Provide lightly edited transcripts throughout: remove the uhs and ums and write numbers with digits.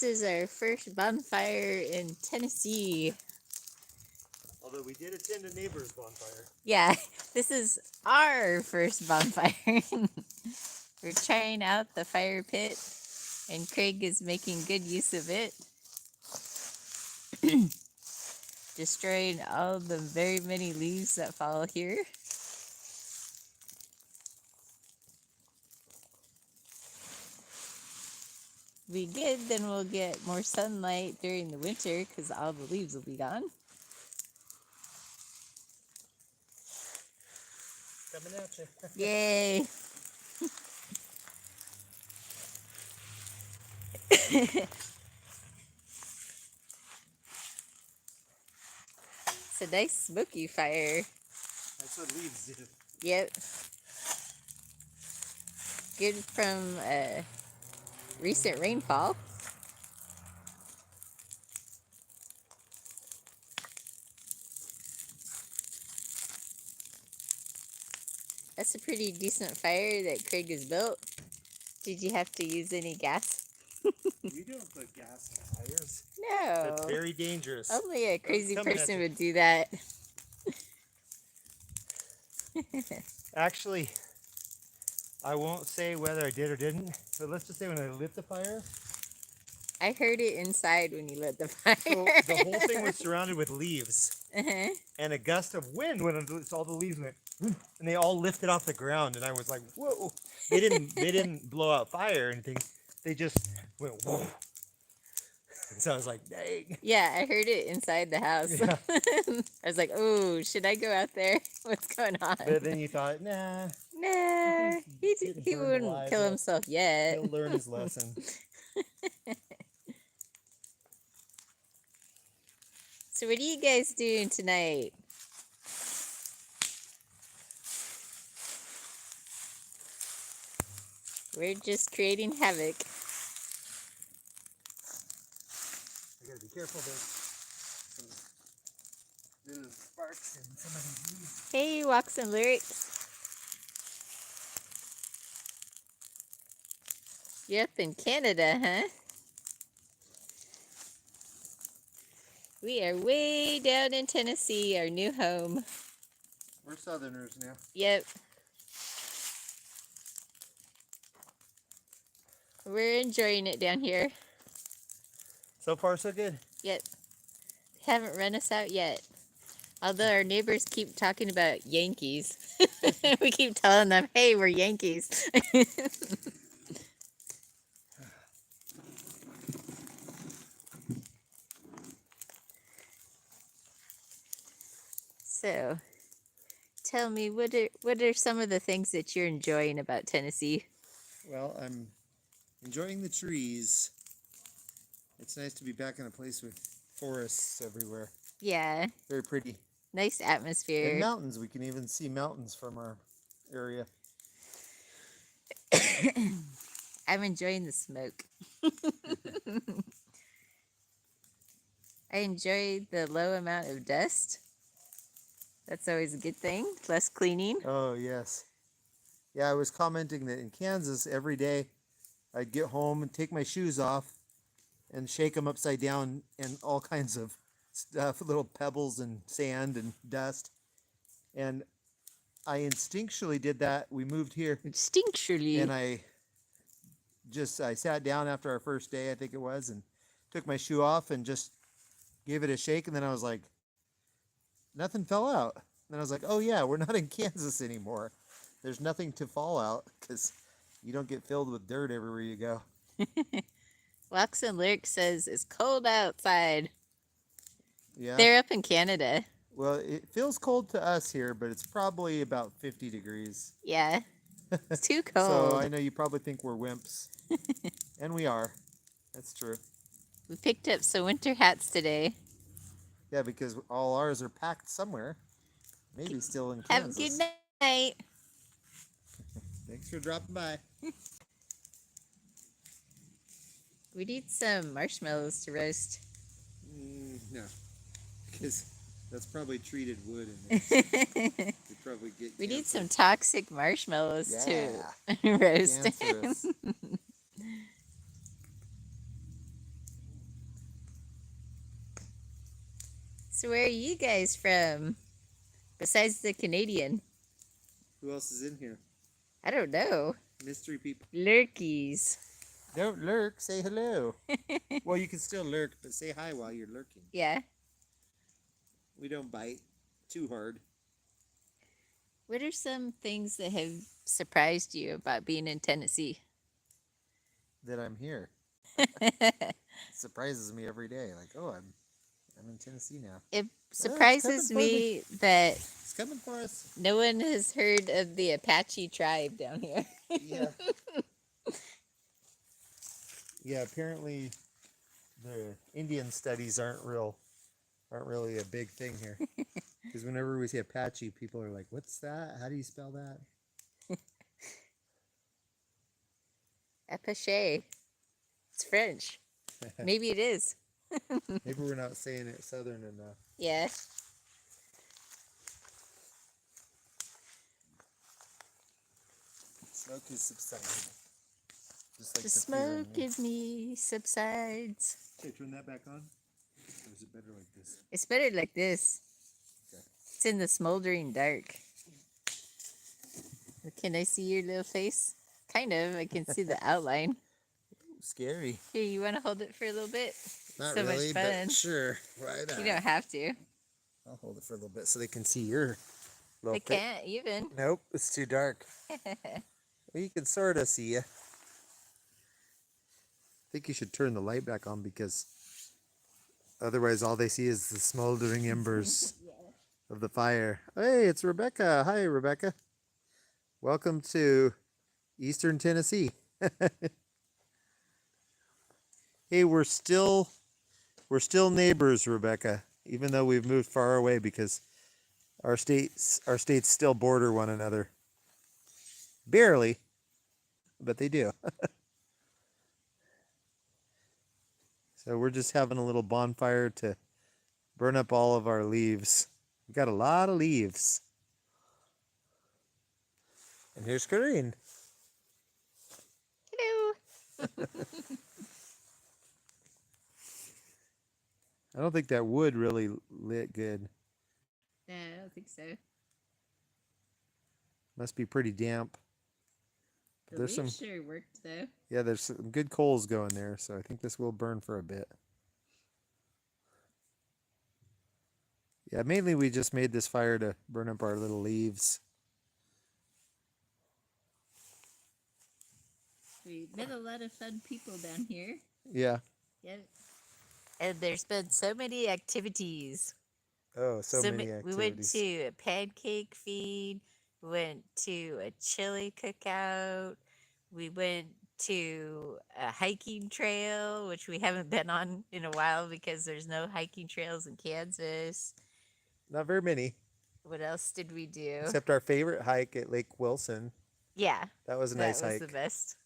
This is our first bonfire in Tennessee. Although we did attend a neighbor's bonfire. Yeah, this is our first bonfire. We're trying out the fire pit, and Craig is making good use of it. Destroying all the very many leaves that fall here. Be good, then we'll get more sunlight during the winter because all the leaves will be gone. Coming at you. Yay! It's a nice smoky fire. That's what leaves do. Yep. Good from recent rainfall. That's a pretty decent fire that Craig has built. Did you have to use any gas? We don't put gas in fires. No. That's very dangerous. Only a crazy person would do that. Actually, I won't say whether I did or didn't, but let's just say when I lit the fire. I heard it inside when you lit the fire. So the whole thing was surrounded with leaves. And a gust of wind went under, so all the leaves went, and they all lifted off the ground, and I was like, whoa. They didn't blow out fire or anything. They just went, whoa. So I was like, dang. Yeah, I heard it inside the house. Yeah. I was like, oh, should I go out there? What's going on? But then you thought, nah. Nah, he wouldn't kill himself yet. He'll learn his lesson. So what are you guys doing tonight? We're just creating havoc. I gotta be careful, there's some little sparks in some of these leaves. Hey, Walks and Lyrics. You're up in Canada, huh? We are way down in Tennessee, our new home. We're Southerners now. Yep. We're enjoying it down here. So far, so good. Yep. Haven't run us out yet. Although our neighbors keep talking about Yankees. We keep telling them, hey, we're Yankees. So, tell me, what are some of the things that you're enjoying about Tennessee? Well, I'm enjoying the trees. It's nice to be back in a place with forests everywhere. Yeah. Very pretty. Nice atmosphere. And mountains. We can even see mountains from our area. I'm enjoying the smoke. I enjoy the low amount of dust. That's always a good thing. Less cleaning. Oh, yes. Yeah, I was commenting that in Kansas, every day I'd get home and take my shoes off and shake them upside down, and all kinds of stuff, little pebbles and sand and dust. And I instinctually did that. We moved here. Instinctually. And I sat down after our first day, I think it was, and took my shoe off and just gave it a shake. And then I was like, nothing fell out. And then I was like, oh yeah, we're not in Kansas anymore. There's nothing to fall out because you don't get filled with dirt everywhere you go. Walks and Lyrics says it's cold outside. Yeah. They're up in Canada. Well, it feels cold to us here, but it's probably about 50 degrees. Yeah. It's too cold. So I know you probably think we're wimps. And we are. That's true. We picked up some winter hats today. Yeah, because all ours are packed somewhere. Maybe still in Have a Kansas. good night. Thanks for dropping by. We need some marshmallows to roast. No, because that's probably treated wood in there. Probably get We need cancer. some toxic marshmallows to Yeah. roast. Cancerous. So where are you guys from? Besides the Canadian? Who else is in here? I don't know. Mystery people. Lurkies. Don't lurk. Say hello. Well, you can still lurk, but say hi while you're lurking. Yeah. We don't bite too hard. What are some things that have surprised you about being in Tennessee? That I'm here. It surprises me every day. Like, oh, I'm in Tennessee now. It It's surprises coming for me that It's coming for us. no one has heard of the Apache tribe down here. Yeah. Yeah. Apparently, the Indian studies aren't really a big thing here. Because whenever we say Apache, people are like, "What's that? How do you spell that?" Apache. It's French. Maybe it is. Maybe we're not saying it Southern enough. Yeah. Smoke is subsiding. Just like The the fear smoke in me subsides. Okay, turn that back on. Or is it better like this? It's better like this. Okay. It's in the smoldering dark. Can I see your little face? Kind of. I can see the outline. Scary. Here, you want to hold it for a little bit? Not So much really, fun. but sure. Why not? You don't have to. I'll hold it for a little bit so they can see your little They can't even. Nope, it's too dark. Well, you can sort of see you. I think you should turn the light back on because otherwise all they see is the smoldering embers of the fire. Hey, it's Rebecca. Hi, Rebecca. Welcome to Eastern Tennessee. Hey, we're still neighbors, Rebecca, even though we've moved far away because our states still border one another. Barely, but they do. So we're just having a little bonfire to burn up all of our leaves. We've got a lot of leaves. And here's Corinne. Hello. I don't think that wood really lit good. No, I don't think so. Must be pretty damp. The There's leaves sure worked though. Yeah, there's some good coals going there, so I think this will burn for a bit. Yeah, mainly we just made this fire to burn up our little leaves. We met a lot of fun people down here. Yeah. Yep. And there's been so many activities. Oh, so many activities. We went to a pancake feed. We went to a chili cookout. We went to a hiking trail, which we haven't been on in a while because there's no hiking trails in Kansas. Not very many. What else did we do? Except our favorite hike at Lake Wilson. Yeah. That was a nice hike. That was the best.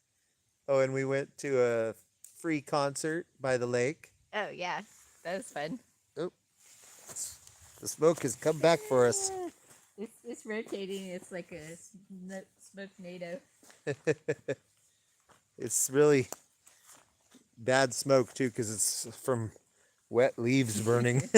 Oh, and we went to a free concert by the lake. Oh, yeah. That was fun. Oh, the smoke has come back for us. It's rotating. It's like a smoke NATO. It's really bad smoke, too, because it's from wet leaves burning.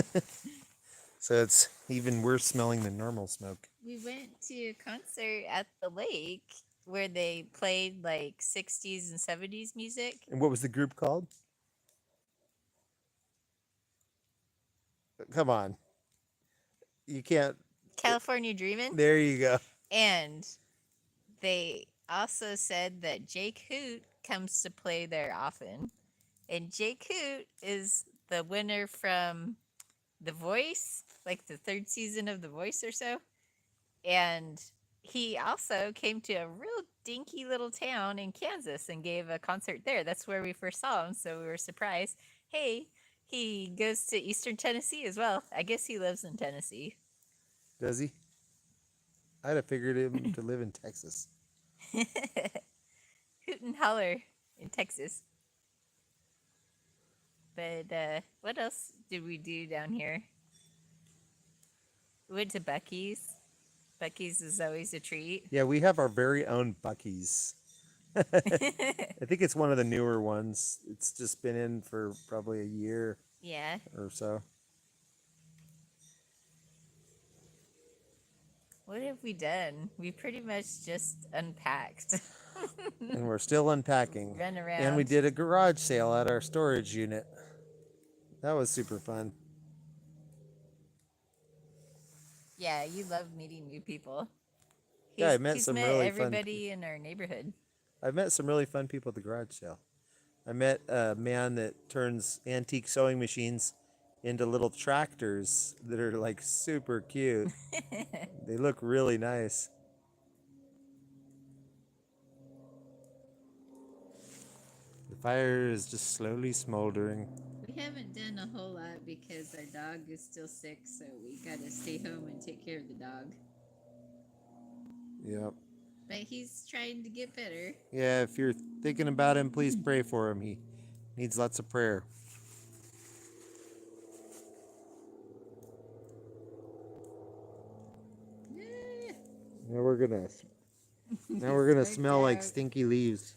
So it's even worse smelling than normal smoke. We went to a concert at the lake where they played like 60s and 70s music. And what was the group called? Come on. You can't. California Dreamin'. There you go. And they also said that Jake Hoot comes to play there often. And Jake Hoot is the winner from The Voice, like the 3rd season of The Voice or so. And he also came to a real dinky little town in Kansas and gave a concert there. That's where we first saw him, so we were surprised. Hey, he goes to Eastern Tennessee as well. I guess he lives in Tennessee. Does he? I'd have figured him to live in Texas. Hoot and holler in Texas. But what else did we do down here? We went to Buc-ee's. Buc-ee's is always a treat. Yeah, we have our very own Buc-ee's. I think it's one of the newer ones. It's just been in for probably a year. Yeah. Or so. What have we done? We pretty much just unpacked. And we're still unpacking. Run And we around. did a garage sale at our storage unit. That was super fun. Yeah, you love meeting new people. Yeah, I met He's some met really fun. everybody in our neighborhood. I've met some really fun people at the garage sale. I met a man that turns antique sewing machines into little tractors that are like super cute. They look really nice. The fire is just slowly smoldering. We haven't done a whole lot because our dog is still sick, so we gotta stay home and take care of the dog. Yep. But he's trying to get better. Yeah, if you're thinking about him, please pray for him. He needs lots of prayer. Yeah. Now we're gonna smell like stinky leaves.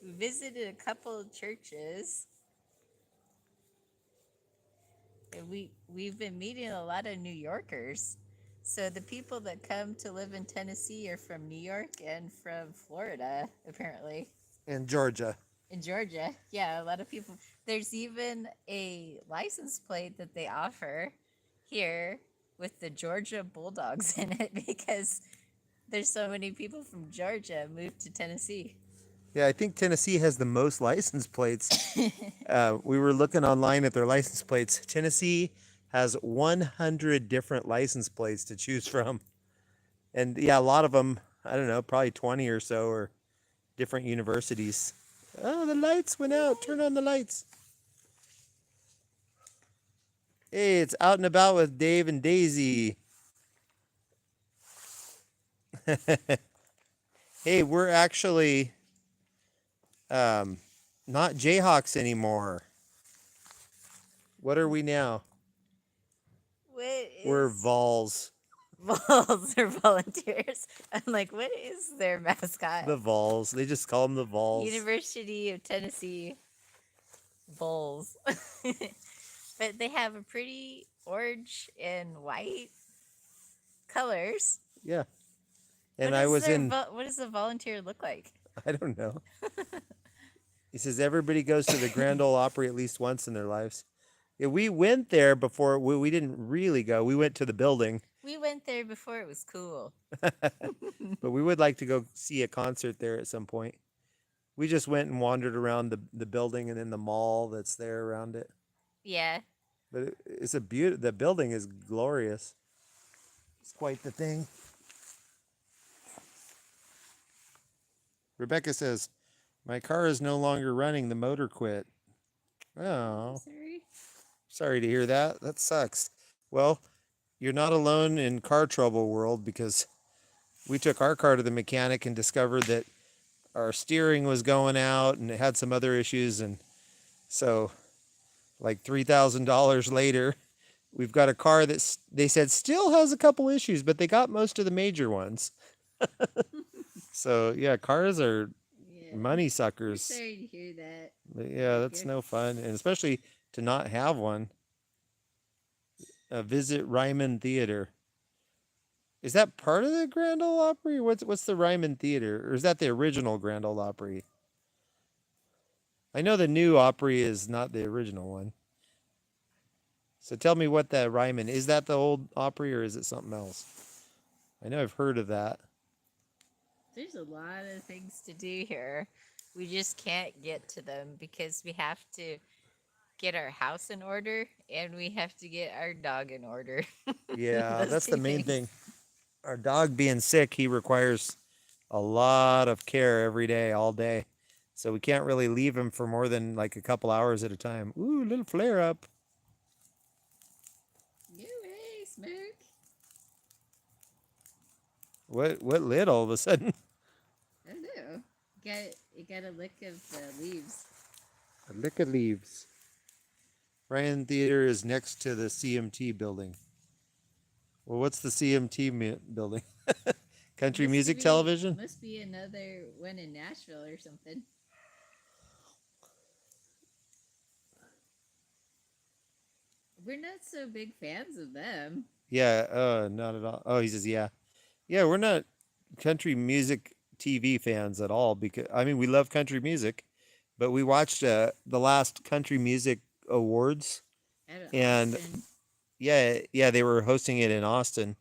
We visited a couple of churches. And we've been meeting a lot of New Yorkers. So the people that come to live in Tennessee are from New York and from Florida, apparently. And Georgia. In Georgia. Yeah, a lot of people. There's even a license plate that they offer here with the Georgia Bulldogs in it because there's so many people from Georgia moved to Tennessee. Yeah, I think Tennessee has the most license plates. We were looking online at their license plates. Tennessee has 100 different license plates to choose from. And yeah, a lot of them, I don't know, probably 20 or so are different universities. Oh, the lights went out. Turn on the lights. Hey, it's Out and About with Dave and Daisy. Hey, we're actually not Jayhawks anymore. What are we now? We're Vols. Vols or volunteers. I'm like, what is their mascot? The Vols. They just call them the Vols. University of Tennessee Vols. But they have a pretty orange and white colors. Yeah. And I was in. What does a volunteer look like? I don't know. He says everybody goes to the Grand Ole Opry at least once in their lives. Yeah, we went there before. We didn't really go. We went to the building. We went there before it was cool. But we would like to go see a concert there at some point. We just went and wandered around the building and then the mall that's there around it. Yeah. But it's a the building is glorious. It's quite the thing. Rebecca says, my car is no longer running. The motor quit. Oh. Sorry to hear that. That sucks. Well, you're not alone in car trouble world because we took our car to the mechanic and discovered that our steering was going out and it had some other issues. And so like $3,000 later, we've got a car that they said still has a couple issues, but they got most of the major ones. So yeah, cars are money suckers. Sorry to hear that. But yeah, that's no fun. And especially to not have one. Visit Ryman Theater. Is that part of the Grand Ole Opry? What's the Ryman Theater? Or is that the original Grand Ole Opry? I know the new Opry is not the original one. So tell me what that Ryman, is that the old Opry or is it something else? I know I've heard of that. There's a lot of things to do here. We just can't get to them because we have to get our house in order and we have to get our dog in order. Yeah, that's the main thing. Our dog being sick, he requires a lot of care every day, all day. So we can't really leave him for more than like a couple hours at a time. Ooh, little flare up. Hey, Smoke. What lit all of a sudden? I don't know. You got a lick of the leaves. A lick of leaves. Ryan Theater is next to the CMT building. Well, what's the CMT building? Country Music Television? Must be another one in Nashville or something. We're not so big fans of them. Yeah, not at all. Oh, he says, yeah. Yeah, we're not country music TV fans at all because I mean, we love country music, but we watched the last country music awards Out of and Austin. yeah, they were hosting it in Austin.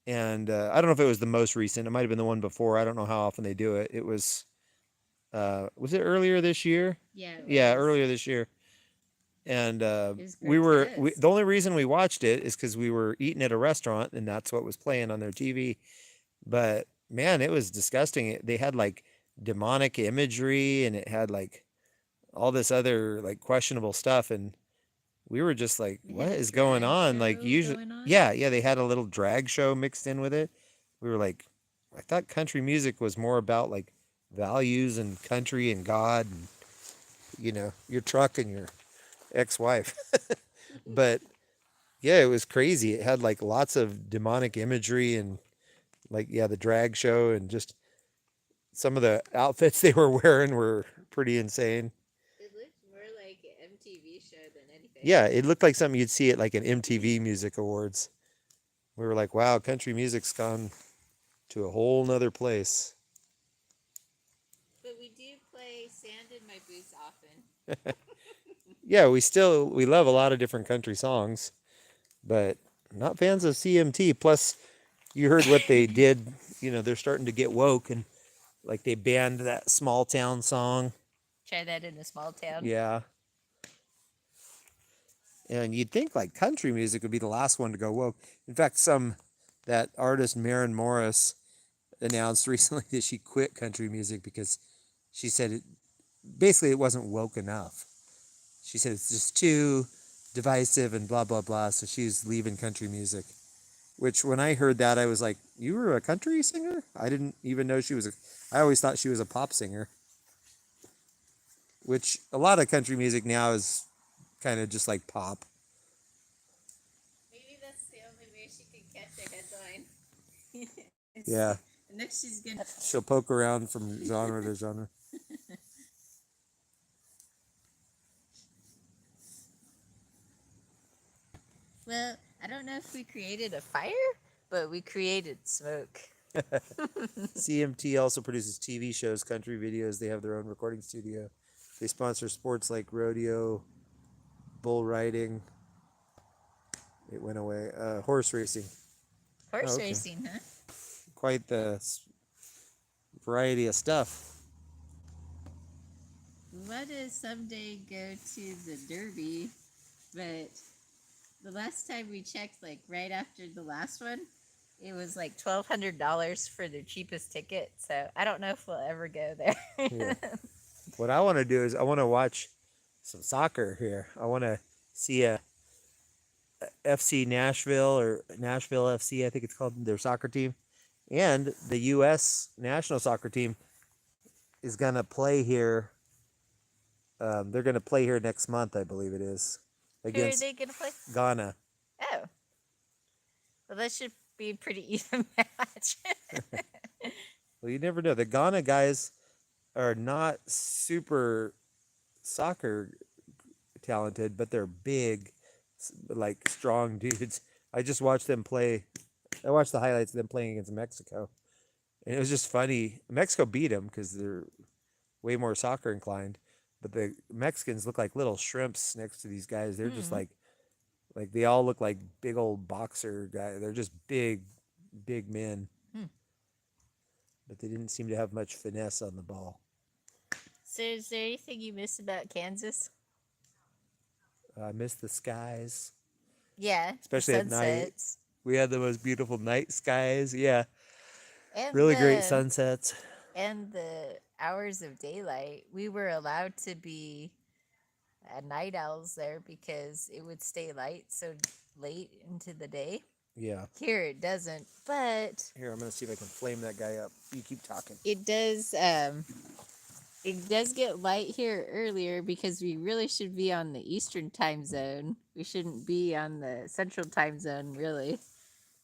And I don't know if it was the most recent. It might have been the one before. I don't know how often they do it. It was it earlier this year? Yeah, it Yeah, was. earlier this year. And It was the grotesque. only reason we watched it is because we were eating at a restaurant and that's what was playing on their TV. But man, it was disgusting. They had like demonic imagery and it had like all this other like questionable stuff and we were just like, They what had a is going drag on? Like show usually going on. yeah, they had a little drag show mixed in with it. We were like, I thought country music was more about like values and country and God and your truck and your ex-wife. But yeah, it was crazy. It had like lots of demonic imagery and like yeah, the drag show and just some of the outfits they were wearing were pretty insane. It looked more like an MTV show than anything. Yeah, it looked like something you'd see at like an MTV Music Awards. We were like, wow, country music's gone to a whole nother place. But we do play Sand in My Boots often. Yeah, we love a lot of different country songs, but not fans of CMT. Plus, you heard what they did. They're starting to get woke and like they banned that small town song. Try that in a small town. Yeah. And you'd think like country music would be the last one to go woke. In fact, that artist Maren Morris announced recently that she quit country music because she said it wasn't woke enough. She said it's just too divisive and blah blah blah. So she's leaving country music. Which when I heard that, I was like, "You were a country singer? I didn't even know she was a. I always thought she was a pop singer." Which a lot of country music now is kind of just like pop. Maybe that's the only way she can catch a headline. Yeah. And next she's gonna. She'll poke around from genre to genre. Well, I don't know if we created a fire, but we created smoke. CMT also produces TV shows, country videos. They have their own recording studio. They sponsor sports like rodeo, bull riding. It went away. Horse racing. Horse okay. racing, huh? Quite the variety of stuff. We want to someday go to the Derby, but the last time we checked, like right after the last one, it was like $1,200 for their cheapest ticket. So I don't know if we'll ever go there. Yeah. What I want to do is I want to watch some soccer here. I want to see a FC Nashville or Nashville FC, I think it's called, their soccer team. And the U.S. national soccer team is going to play here. They're going to play here next month, I believe it is. Against Who are they going to play? Ghana. Oh. Well, that should be a pretty even match. Well, you never know. The Ghana guys are not super soccer talented, but they're big, like strong dudes. I just watched them play. I watched the highlights of them playing against Mexico, and it was just funny. Mexico beat them because they're way more soccer inclined, but the Mexicans look like little shrimps next to these guys. They're just like they all look like big old boxer guys. They're just big men. But they didn't seem to have much finesse on the ball. So is there anything you miss about Kansas? I miss the skies. Yeah. Especially at night. We had the most beautiful night skies. Yeah. And really great sunsets. And the hours of daylight. We were allowed to be night owls there because it would stay light so late into the day. Yeah. Here it doesn't, but here I'm gonna see if I can flame that guy up. You keep talking. It does. It does get light here earlier because we really should be on the Eastern time zone. We shouldn't be on the Central time zone, really.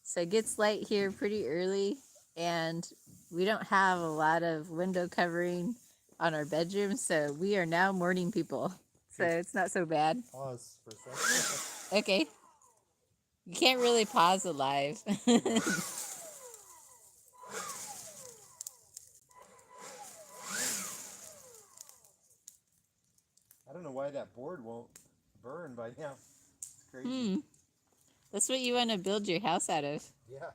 So it gets light here pretty early, and we don't have a lot of window covering on our bedroom, so we are now morning people. So it's not so bad. Pause for a second. Okay. You can't really pause it live. I don't know why that board won't burn by now. It's crazy. Hmm. That's what you want to build your house out of. Yeah.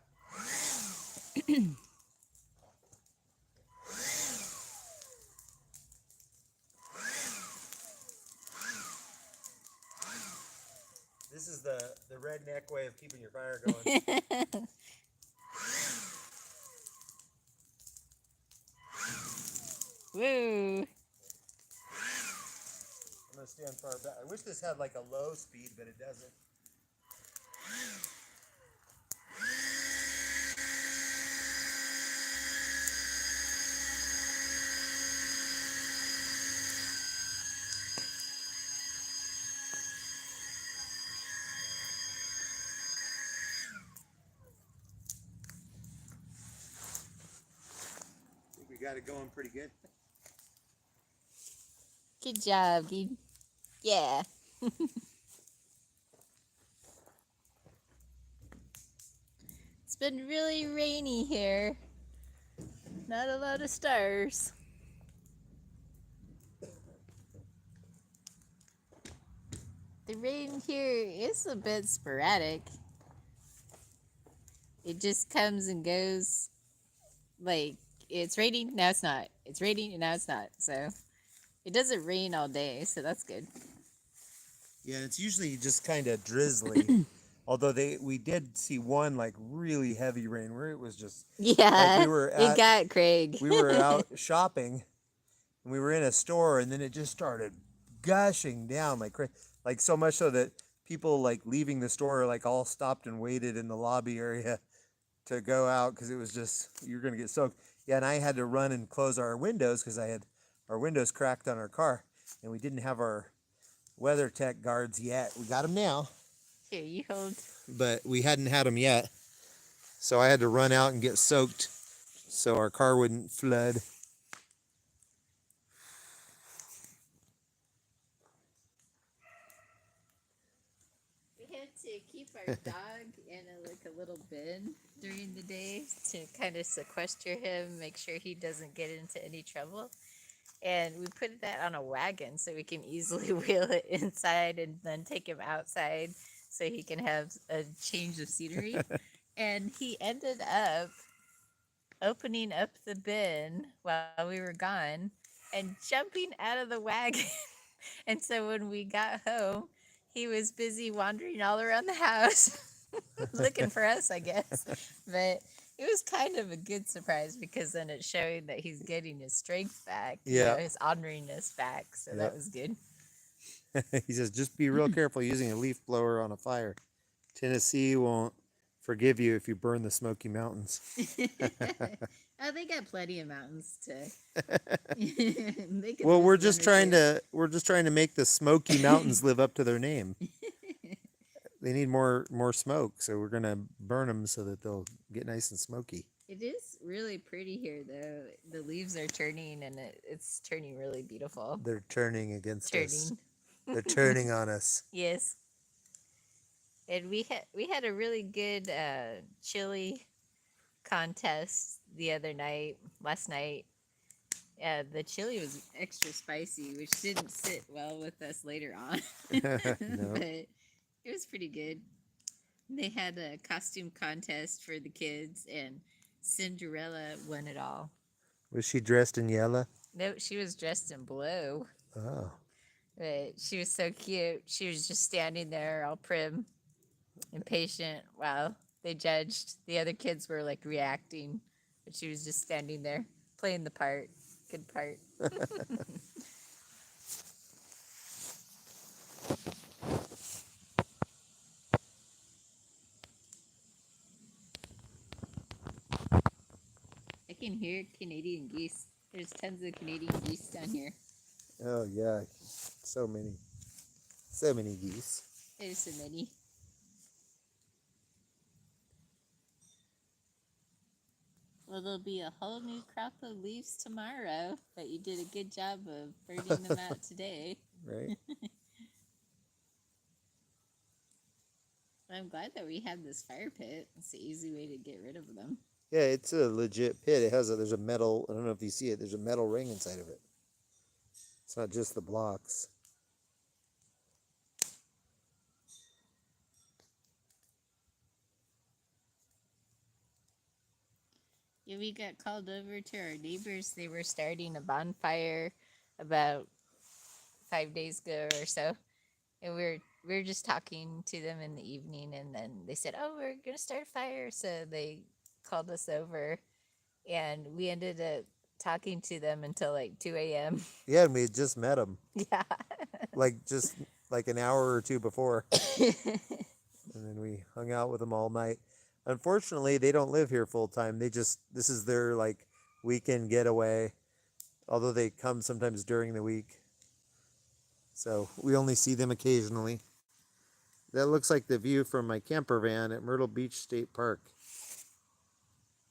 This is the redneck way of keeping your fire going. Woo. I'm gonna stand far back. I wish this had like a low speed, but it doesn't. I think we got it going pretty good. Good job, Gee. Yeah. It's been really rainy here. Not a lot of stars. The rain here is a bit sporadic. It just comes and goes. Like, it's raining, now it's not. It's raining, and now it's not. So, it doesn't rain all day, so that's good. Yeah, it's usually just kind of drizzly. Although we did see one like really heavy rain where it was just Yeah, like it got Craig. we were out shopping and we were in a store and then it just started gushing down like crazy, like so much so that people like leaving the store like all stopped and waited in the lobby area to go out because it was just you're gonna get soaked. Yeah, and I had to run and close our windows because I had our windows cracked on our car and we didn't have our weather tech guards yet. We got them now. Here, you hold. But we hadn't had them yet. So I had to run out and get soaked so our car wouldn't flood. We have to keep our dog in a little bin during the day to kind of sequester him, make sure he doesn't get into any trouble. And we put that on a wagon so we can easily wheel it inside and then take him outside so he can have a change of scenery. And he ended up opening up the bin while we were gone and jumping out of the wagon. And so when we got home, he was busy wandering all around the house looking for us, I guess. But it was kind of a good surprise because then it's showing that he's getting his strength back, his orneriness back. So that was good. He says, just be real careful using a leaf blower on a fire. Tennessee won't forgive you if you burn the Smoky Mountains. Oh, they got plenty of mountains to. Well, we're just trying to make the Smoky Mountains live up to their name. They need more smoke, so we're gonna burn them so that they'll get nice and smoky. It is really pretty here, though. The leaves are turning, and it's turning really beautiful. They're turning against us. They're turning on us. Yes. And we had a really good chili contest last night. The chili was extra spicy, which didn't sit well with us later on. No. But it was pretty good. They had a costume contest for the kids, and Cinderella won it all. Was she dressed in yellow? No, she was dressed in blue. Oh. But she was so cute. She was just standing there all prim and patient while they judged. The other kids were like reacting, but she was just standing there playing the part. Good part. I can hear Canadian geese. There's tons of Canadian geese down here. Oh yeah, so many geese. There's so many. Well, there'll be a whole new crop of leaves tomorrow, but you did a good job of burning them out today. Right. I'm glad that we have this fire pit. It's the easy way to get rid of them. Yeah, it's a legit pit. There's a metal, I don't know if you see it, there's a metal ring inside of it. It's not just the blocks. Yeah, we got called over to our neighbors. They were starting a bonfire about 5 days ago or so. And we were just talking to them in the evening, and then they said, "Oh, we're gonna start a fire." So they called us over, and we ended up talking to them until like 2 a.m. Yeah, and we had just met them. Yeah. Just like an hour or two before. And then we hung out with them all night. Unfortunately, they don't live here full time. This is their like weekend getaway. Although they come sometimes during the week. So we only see them occasionally. That looks like the view from my camper van at Myrtle Beach State Park.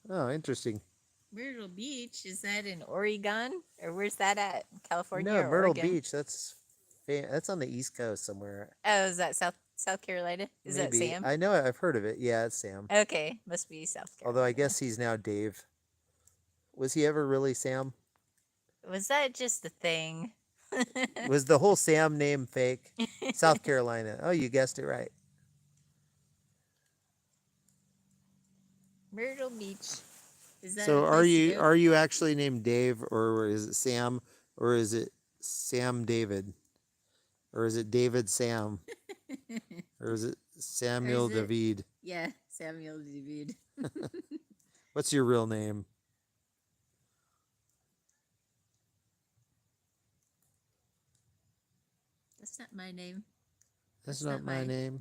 Oh, interesting. Myrtle Beach, is that in Oregon? Or where's that at? California No, or Myrtle Oregon? Beach, that's on the East Coast somewhere. Oh, is that South Carolina? Is Maybe. that Sam? I know, I've heard of it. Yeah, it's Sam. Okay, must be South Carolina. Although I guess he's now Dave. Was he ever really Sam? Was that just a thing? Was the whole Sam name fake? South Carolina. Oh, you guessed it right. Myrtle Beach. Is that So a are place to you go? are you actually named Dave, or is it Sam, or is it Sam David, or is it David Sam, or is it Samuel Or is it- David? Yeah, Samuel David. What's your real name? That's not my name. That's not my name.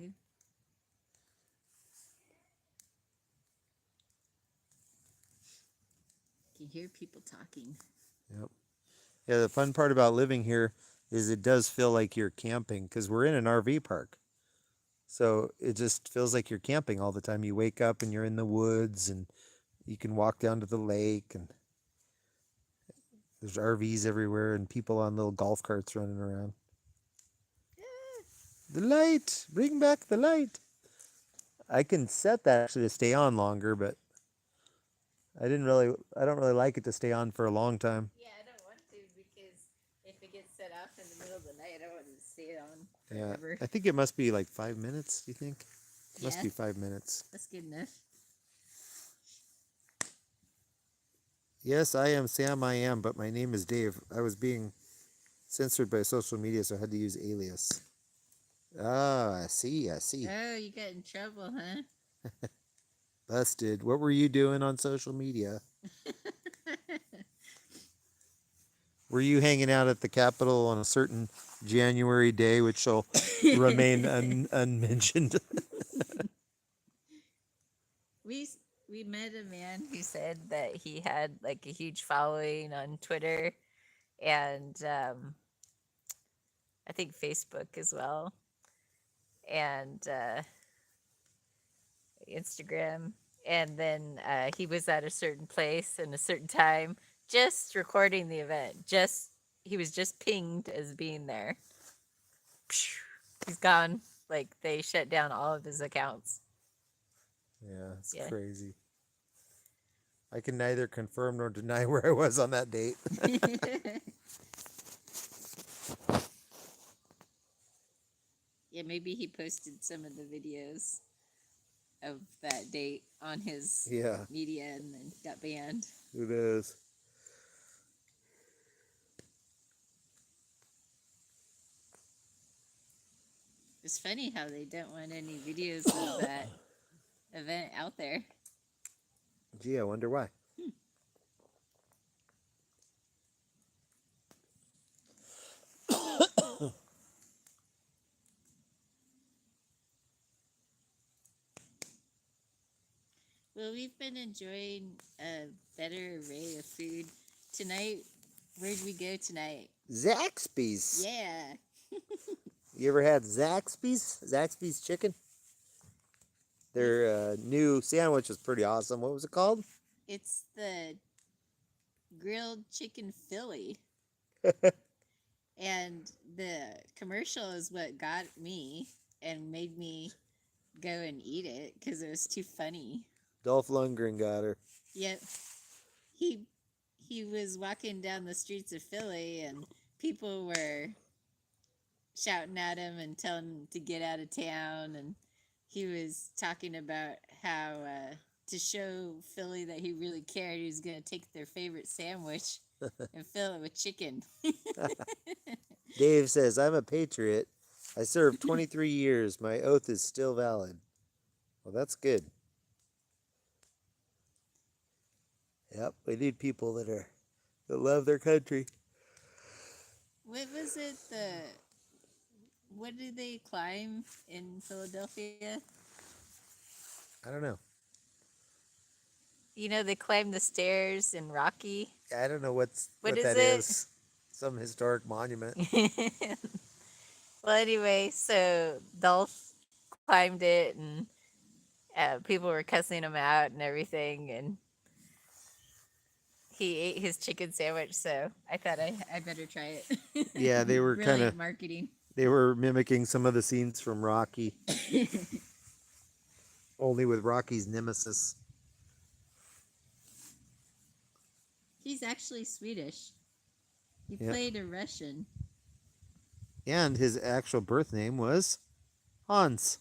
You can hear people talking. Yep. Yeah, the fun part about living here is it does feel like you're camping because we're in an RV park. So it just feels like you're camping all the time. You wake up and you're in the woods and you can walk down to the lake and there's RVs everywhere and people on little golf carts running around. The light! Bring back the light! I can set that actually to stay on longer, but I don't really like it to stay on for a long time. Yeah, I don't want to because if it gets set off in the middle of the night, I don't want it to stay on Yeah, forever. I think it must be like 5 minutes, do you think? Yeah. Must be 5 minutes. That's good enough. Yes, I am Sam, I am, but my name is Dave. I was being censored by social media, so I had to use alias. Oh, I see. Oh, you got in trouble, huh? Busted. What were you doing on social media? Were you hanging out at the Capitol on a certain January day, which shall remain unmentioned? We met a man who said that he had like a huge following on Twitter and I think Facebook as well, and Instagram. And then he was at a certain place and a certain time, just recording the event. He was just pinged as being there. He's gone. Like they shut down all of his accounts. Yeah, it's crazy. I can neither confirm nor deny where I was on that date. Yeah, maybe he posted some of the videos of that date on his media and then got banned. Who knows? It's funny how they don't want any videos of that event out there. Gee, I wonder why. Well, we've been enjoying a better array of food. Tonight, where'd we go tonight? Zaxby's. Yeah. You ever had Zaxby's? Zaxby's chicken? Their new sandwich was pretty awesome. What was it called? It's the grilled chicken Philly. And the commercial is what got me and made me go and eat it because it was too funny. Dolph Lundgren got her. Yep. He he was walking down the streets of Philly and people were shouting at him and telling him to get out of town, and he was talking about how to show Philly that he really cared, he was going to take their favorite sandwich and fill it with chicken. Dave says, I'm a patriot. I served 23 years. My oath is still valid. Well, that's good. Yep, we need people that love their country. What was it? What did they climb in Philadelphia? I don't know. You know, they climbed the stairs in Rocky. I don't know what What is that it? is. Some historic monument. Well, anyway, so Dolph climbed it, and people were cussing him out and everything, and he ate his chicken sandwich. So I thought I better try it. Yeah, they were kind of marketing. They were mimicking some of the scenes from Rocky, only with Rocky's nemesis. He's actually Swedish. He Yep. played a Russian. And his actual birth name was Hans.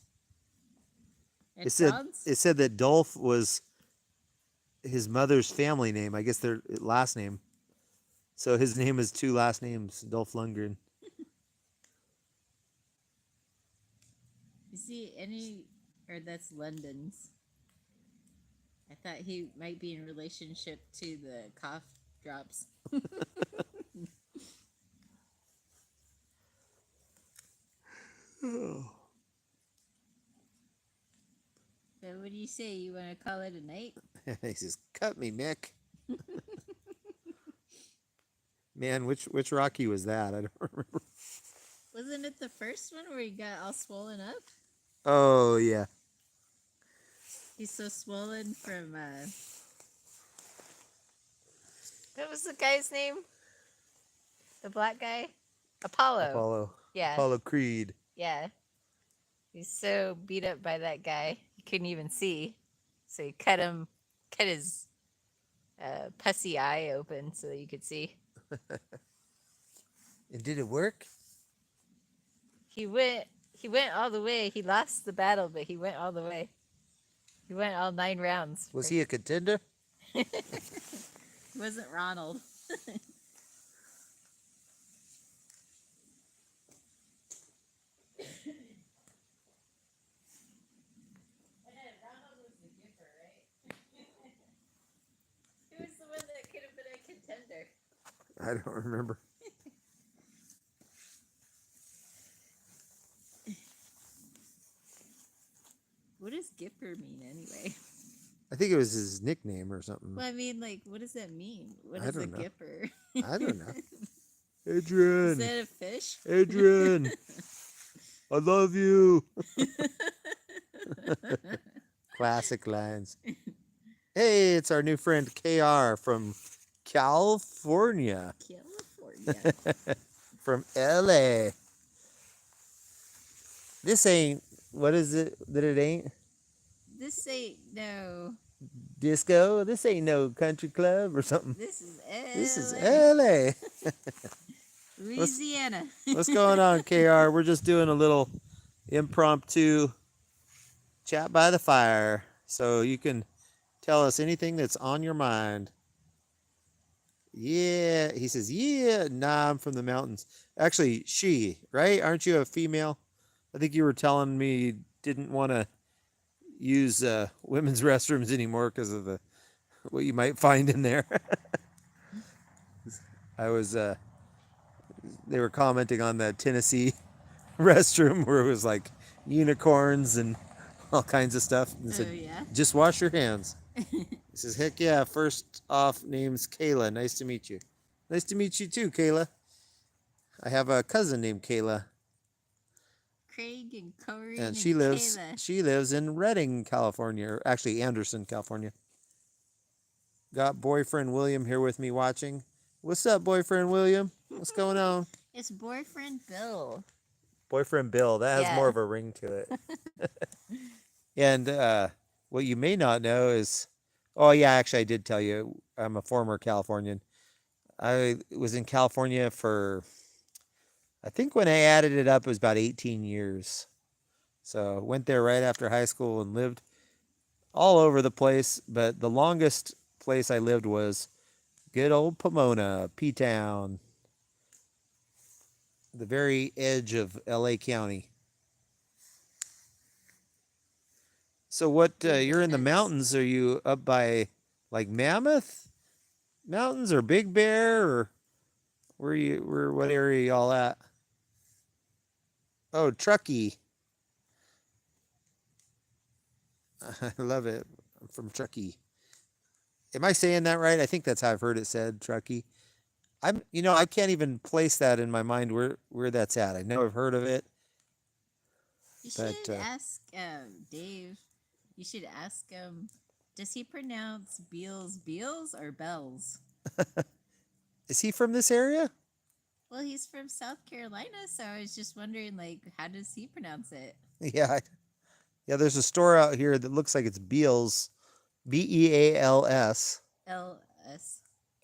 It Hans? said that Dolph was his mother's family name, I guess their last name. So his name is two last names, Dolph Lundgren. You see any, or that's London's. I thought he might be in relationship to the cough drops. Oh. So what do you say? You want to call it a night? He says, "Cut me, Mick." Man, which Rocky was that? I don't remember. Wasn't it the first one where he got all swollen up? Oh yeah. He's so swollen from what was the guy's name? The black guy? Apollo. Yeah. Apollo Creed. Yeah. He's so beat up by that guy, he couldn't even see. So he cut his pussy eye open so that you could see. And did it work? He went all the way. He lost the battle, but he went all the way. He went all 9 rounds. Was he a contender? He wasn't Ronald. Ronald was the giver, right? Who was the one that could have been a contender? I don't remember. What does Gipper mean anyway? I think it was his nickname or something. Well, I mean, like, what does that mean? What I is a don't know. Gipper? I don't know. Adrian. Is that a fish? Adrian. I love you. Classic lines. Hey, it's our new friend KR from California. California. From LA. This ain't, what is it that it ain't? This ain't no. Disco? This ain't no country club or something. This is LA. This is LA. Louisiana. What's going on, KR? We're just doing a little impromptu chat by the fire. So you can tell us anything that's on your mind. Yeah. He says, yeah. Nah, I'm from the mountains. Actually, she, right? Aren't you a female? I think you were telling me you didn't want to use women's restrooms anymore because of what you might find in there. I was they were commenting on the Tennessee restroom where it was like unicorns and all kinds of stuff. And said, yeah. just wash your hands. He says, heck yeah. First off, name's Kayla. Nice to meet you. Nice to meet you too, Kayla. I have a cousin named Kayla. Craig and Corey And Kayla. she lives in Redding, California, or actually Anderson, California. Got boyfriend William here with me watching. What's up, boyfriend William? What's going on? It's boyfriend Bill. Boyfriend Bill. That has Yeah. more of a ring to it. And what you may not know is, oh yeah, actually I did tell you I'm a former Californian. I was in California for, I think when I added it up, it was about 18 years. So went there right after high school and lived all over the place. But the longest place I lived was good old Pomona, P Town, the very edge of LA County. So what? Big You're in the difference. mountains. Are you up by like Mammoth Mountains or Big Bear or where you? Where? What area y'all at? Oh, Truckee. I love it. I'm from Truckee. Am I saying that right? I think that's how I've heard it said, Truckee. I can't even place that in my mind where that's at. I know I've heard of it, You but should ask Dave. You should ask him. Does he pronounce Beals or Bells? is he from this area? Well, he's from South Carolina, so I was just wondering, like, how does he pronounce it? Yeah, yeah. There's a store out here that looks like it's Beals, Beals, LS.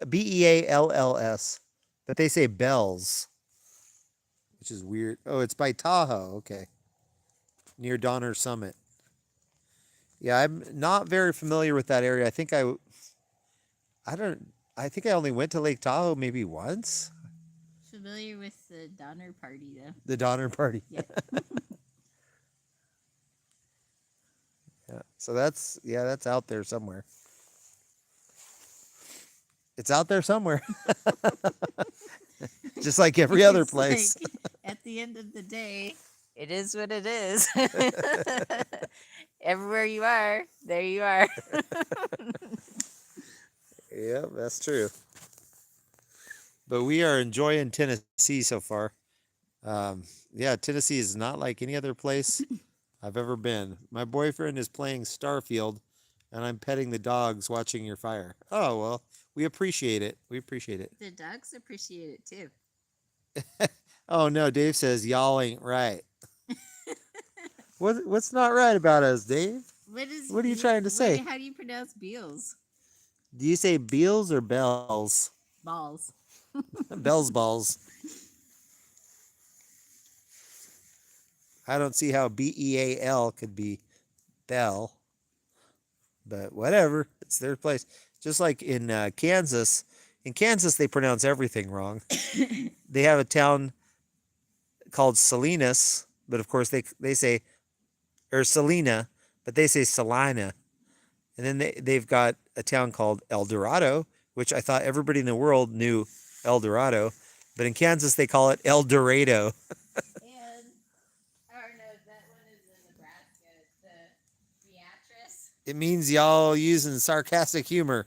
Bealls, but they say Bells, which is weird. Oh, it's by Tahoe. Okay, near Donner Summit. Yeah, I'm not very familiar with that area. I don't. I think I only went to Lake Tahoe maybe once. Familiar with the Donner Party, though. The Donner Party. Yeah. Yeah. So that's out there somewhere. It's out there somewhere. Just like every other It's place. like, at the end of the day, it is what it is. Everywhere you are, there you are. Yeah, that's true. But we are enjoying Tennessee so far. Yeah, Tennessee is not like any other place I've ever been. My boyfriend is playing Starfield, and I'm petting the dogs watching your fire. Oh, well, we appreciate it. We appreciate it. The dogs appreciate it too. Oh, no, Dave says y'all ain't right. What's not right about us, Dave? What are you trying to say? How do you pronounce Beals? Do you say Beals or Bells? Balls. Bells balls. I don't see how Beal could be Bell, but whatever. It's their place. Just like in Kansas. In Kansas, they pronounce everything wrong. They have a town called Salinas, but of course they say, or Salina, but they say Salina. And then they've got a town called El Dorado, which I thought everybody in the world knew El Dorado. But in Kansas, they call it El Dorado. And, or no, that one is in Nebraska. The Beatrice. It means y'all using sarcastic humor.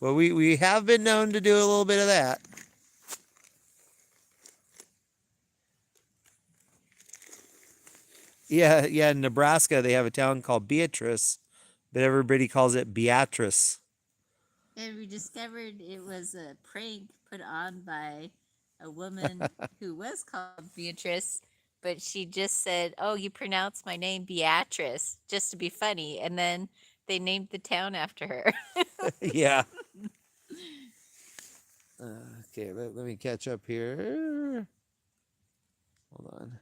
Well, we have been known to do a little bit of that. Yeah, in Nebraska, they have a town called Beatrice, but everybody calls it Beatrice. And we discovered it was a prank put on by a woman who was called Beatrice, but she just said, "Oh, you pronounce my name Beatrice," just to be funny, and then they named the town after her. Yeah. Okay, let me catch up here. Hold on.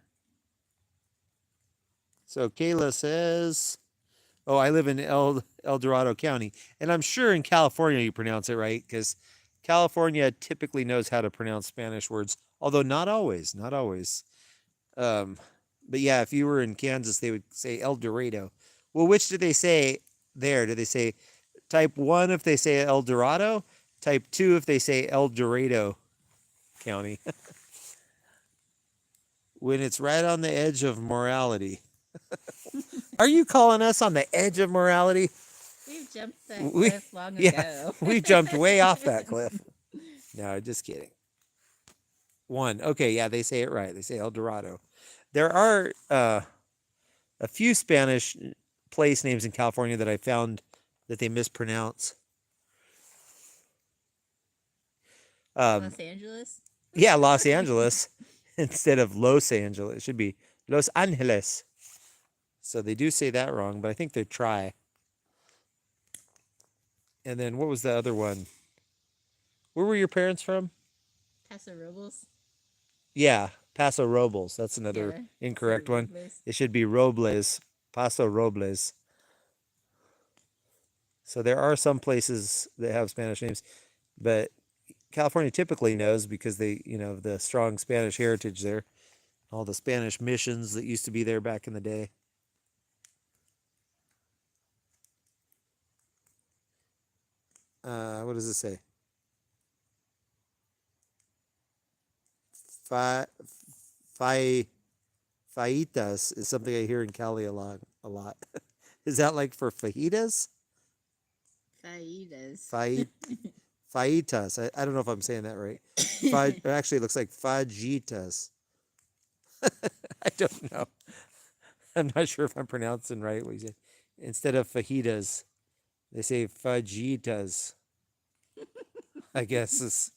So Kayla says, "Oh, I live in El Dorado County, and I'm sure in California you pronounce it right because California typically knows how to pronounce Spanish words, although not always, not always. Um, but yeah, if you were in Kansas, they would say El Dorado. Well, which do they say there? Do they say type 1 if they say El Dorado, type 2 if they say El Dorado County? When it's right on the edge of morality. Are you calling us on the edge of morality? We've jumped that cliff long ago. We jumped way off that cliff. No, just kidding. 1. Okay, yeah, they say it right. They say El Dorado. There are a few Spanish place names in California that I found that they mispronounce. Los Angeles? Yeah, Los Angeles instead of Los Angeles. It should be Los Angeles. So they do say that wrong, but I think they try. And then what was the other one? Where were your parents from? Paso Robles. Yeah, Paso Robles. That's another Yeah. Say incorrect one. Robles. It should be Robles, Paso Robles. So there are some places that have Spanish names, but California typically knows because they, the strong Spanish heritage there, all the Spanish missions that used to be there back in the day. What does it say? Fa, fi, Fajitas is something I hear in Cali a lot. A lot. Is that like for fajitas? Faidas. Fai, Fajitas. I don't know if I'm saying that right. Actually, it looks like fajitas. I don't know. I'm not sure if I'm pronouncing right what you say. Instead of fajitas, they say fajitas. I guess is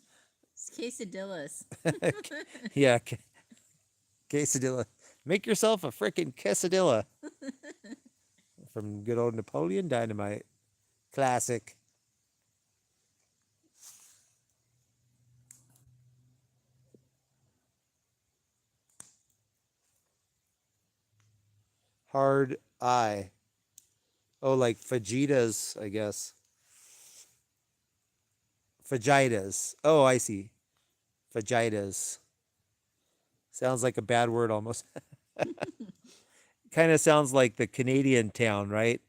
Quesadillas. yeah, quesadilla. Make yourself a freaking quesadilla from good old Napoleon Dynamite. Classic. Hard I. Oh, like fajitas, I guess. Fajitas. Oh, I see. Fajitas. Sounds like a bad word almost. Kind of sounds like the Canadian town, right?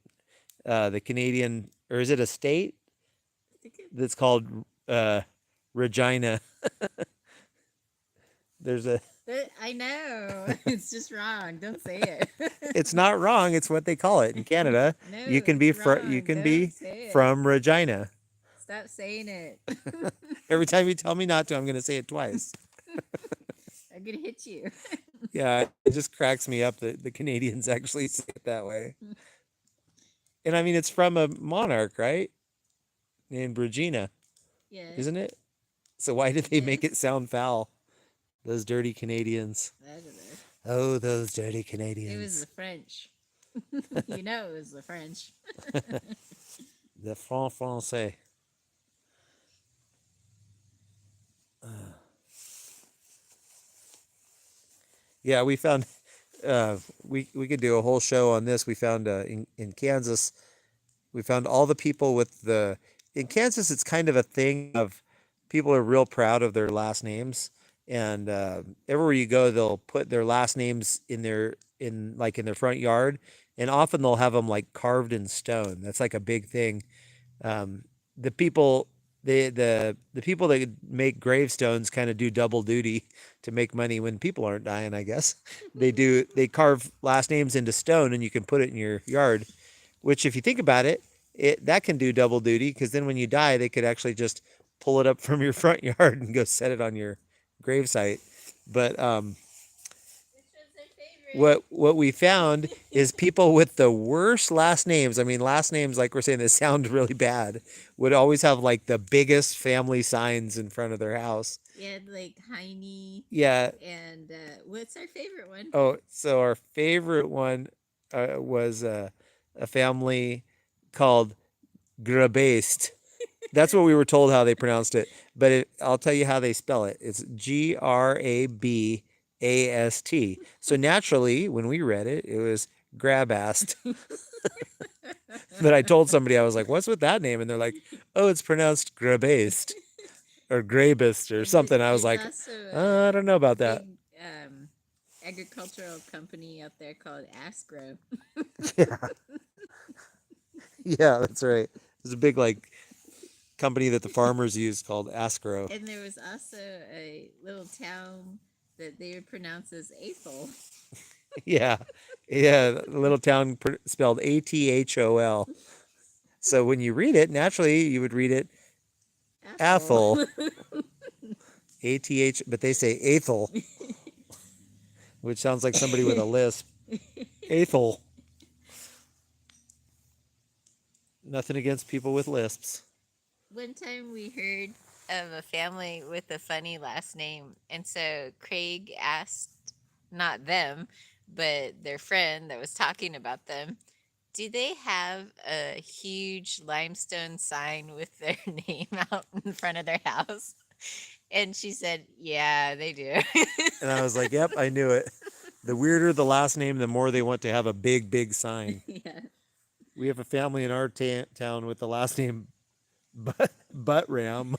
The Canadian, or is it a state that's called Regina? There's a. I know. It's just wrong. Don't say it. It's not wrong. It's what they call it in Canada. No, You can it's be wrong. you can Don't be say it. from Regina. Stop saying it. Every time you tell me not to, I'm going to say it twice. I'm gonna hit you. Yeah, it just cracks me up that the Canadians actually say it that way. And I mean, it's from a monarch, right? Named Regina, Yeah. isn't it? So why did they make Yes. it sound foul? Those dirty Canadians. I don't know. Oh, those dirty It was Canadians. the French. You know it was the French. The Franc Français. Yeah, we found we could do a whole show on this. We found in Kansas, we found all the people with the in Kansas. It's kind of a thing of people are real proud of their last names, and everywhere you go, they'll put their last names in their front yard, and often they'll have them like carved in stone. That's like a big thing. Um, the people the people that make gravestones kind of do double duty to make money when people aren't dying, I guess. They carve last names into stone and you can put it in your yard, which if you think about it, that can do double duty because then when you die they could actually just pull it up from your front yard and go set it on your gravesite. But Which was their favorite? what we found is people with the worst last names. I mean, last names like we're saying that sound really bad would always have like the biggest family signs in front of their house. Yeah, like Heine. Yeah. And what's our favorite one? Oh, so our favorite one was a family called Grabast. That's what we were told how they pronounced it, but I'll tell you how they spell it. It's Grabast. So naturally, when we read it, it was Grabast. But I told somebody, I was like, "What's with that name?" And they're like, "Oh, it's pronounced Grabast or Grabist or something." I was like, "I don't know about that." Big agricultural company out there called Asgrow. Yeah, yeah, that's right. There's a big like company that the farmers use called Ascro. And there was also a little town that they would pronounce as Athol. Yeah, yeah, a little town spelled Athol. So when you read it, naturally you would read it Athol. Ath, but they say Athol, which sounds like somebody with a lisp. Athol. Nothing against people with lisps. One time we heard of a family with a funny last name, and so Craig asked, not them, but their friend that was talking about them, do they have a huge limestone sign with their name out in front of their house? And she said, yeah, they do. And I was like, yep, I knew it. The weirder the last name, the more they want to have a big, big sign. Yeah. We have a family in our town with the last name Butt Ram.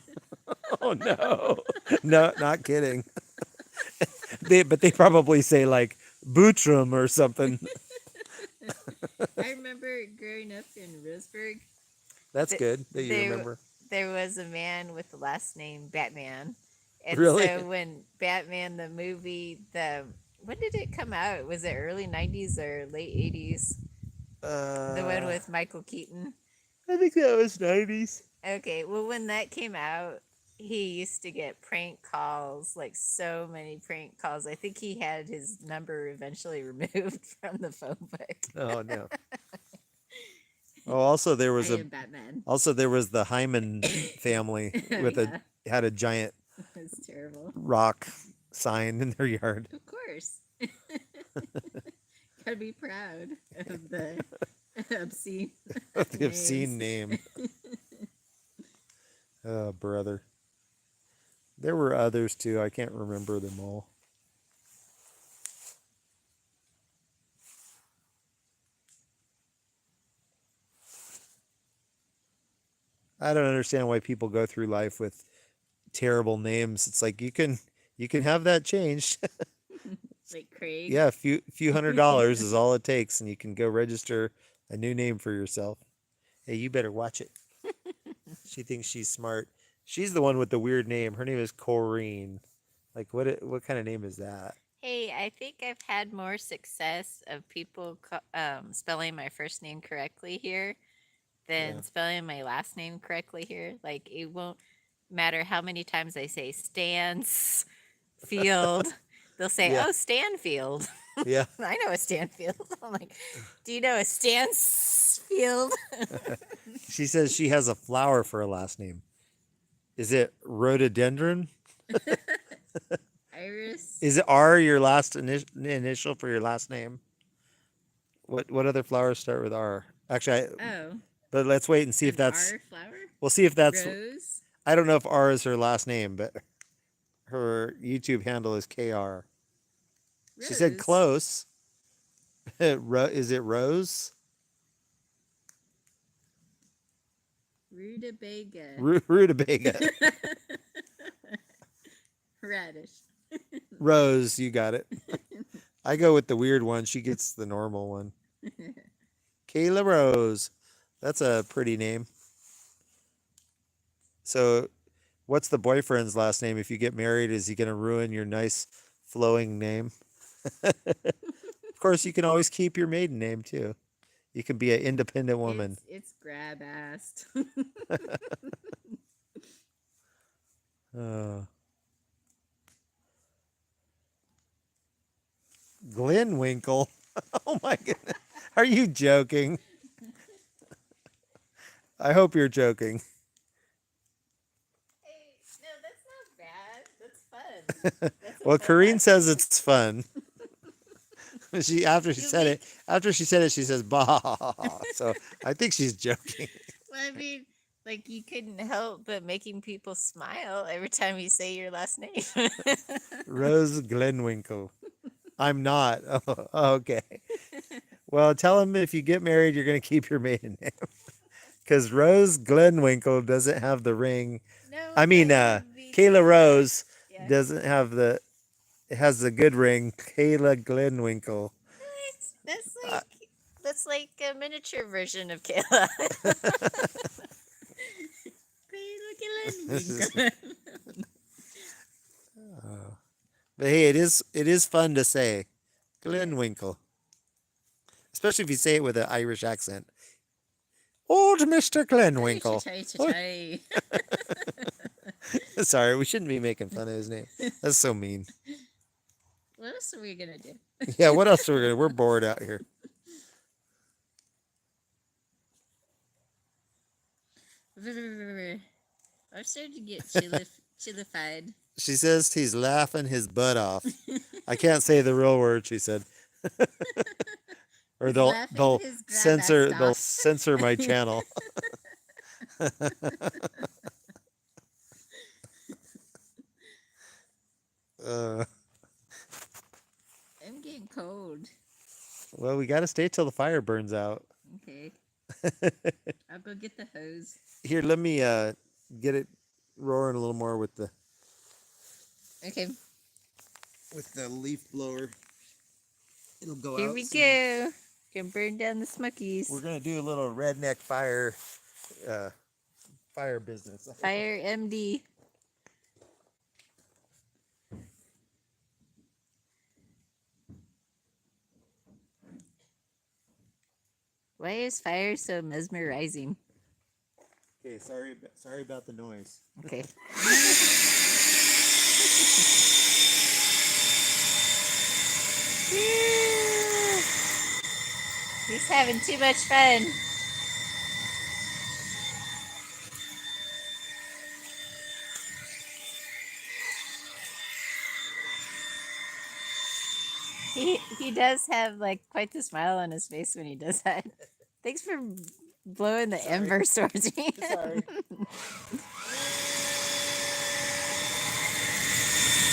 Oh no, no, not kidding. But they probably say like Bootram or something. I remember growing up in Roseburg, That's good that you there remember. there was a man with the last name Batman. And Really? so when Batman the movie, the when did it come out? Was it early 90s or late 80s? The one Uh, with Michael Keaton. I think that was 90s. Okay, well when that came out, he used to get prank calls, like so many prank calls. I think he had his number eventually removed from the phone book. Oh no. Oh, also there was I am Batman. also there was the Hyman family with Yeah, had a giant it's terrible. rock sign in their yard. Of course. Gotta be proud of the obscene The obscene names. name. Oh, brother. There were others too. I can't remember them all. I don't understand why people go through life with terrible names. It's like you can have that changed. Like Craig. Yeah, a few $100s is all it takes, and you can go register a new name for yourself. Hey, you better watch it. She thinks she's smart. She's the one with the weird name. Her name is Corrine. Like what kind of name is that? Hey, I think I've had more success of people spelling my first name correctly here Yeah. than spelling my last name correctly here. Like, it won't matter how many times I say Stansfield. They'll say, Yeah. oh, Stanfield. Yeah. I know a Stanfield. I'm like, do you know a Stansfield? She says she has a flower for a last name. Is it rhododendron? Iris. Is it R your last initial for your last name? What other flowers start with R? Actually, Oh, but let's wait and see if an that's. R flower? We'll see if that's. Rose. I don't know if R is her last name, but her YouTube handle is KR. She said Rose. close. Is it Rose? Rutabaga. Rutabaga. Radish. Rose, you got it. I go with the weird one. She gets the normal one. Kayla Rose. That's a pretty name. So, what's the boyfriend's last name? If you get married, is he going to ruin your nice flowing name? Of course, you can always keep your maiden name too. You can be an independent woman. It's grab assed. Uh, Glenn Winkle. Oh my goodness. Are you joking? I hope you're joking. Hey, no, that's not bad. That's fun. That's a Well, fun Corrine last says name. it's fun. After she You said make, it, she says bah. So I think she's joking. well, I mean, like, you couldn't help but making people smile every time you say your last name. Rose Glenwinkle. I'm not. Oh, okay. Well, tell him if you get married, you're going to keep your maiden name. Because Rose Glenwinkle doesn't have the ring. No, I mean, that would be Kayla too Rose much. Yeah. doesn't have the. It has the good ring. Kayla Glenwinkle. Uh, That's like a miniature version of Kayla. but hey, it is fun to say Yeah. Glenwinkle, especially if you say it with an Irish accent. Old Mister Glenwinkle. Sorry, we shouldn't be making fun of his name. That's so mean. What else are we gonna do? Yeah, what else are we gonna? We're bored out here. I'm starting to get chillified. She says he's laughing his butt off. I can't say the real word, she said. Or He's laughing his grab ass they'll off. censor my channel. uh, I'm getting cold. well, we got to stay till the fire burns out. Okay. I'll go get the hose. Here, let me get it roaring a little more with the Okay. leaf blower. It'll go Here out we soon. go. Gonna burn down the Smokies. We're gonna do a little redneck fire business. Fire MD. Why is fire so mesmerizing? Okay, sorry about the noise. Okay. He's having too much fun. He does have like quite the smile on his face when he does that. Thanks for blowing the embers towards me. Sorry.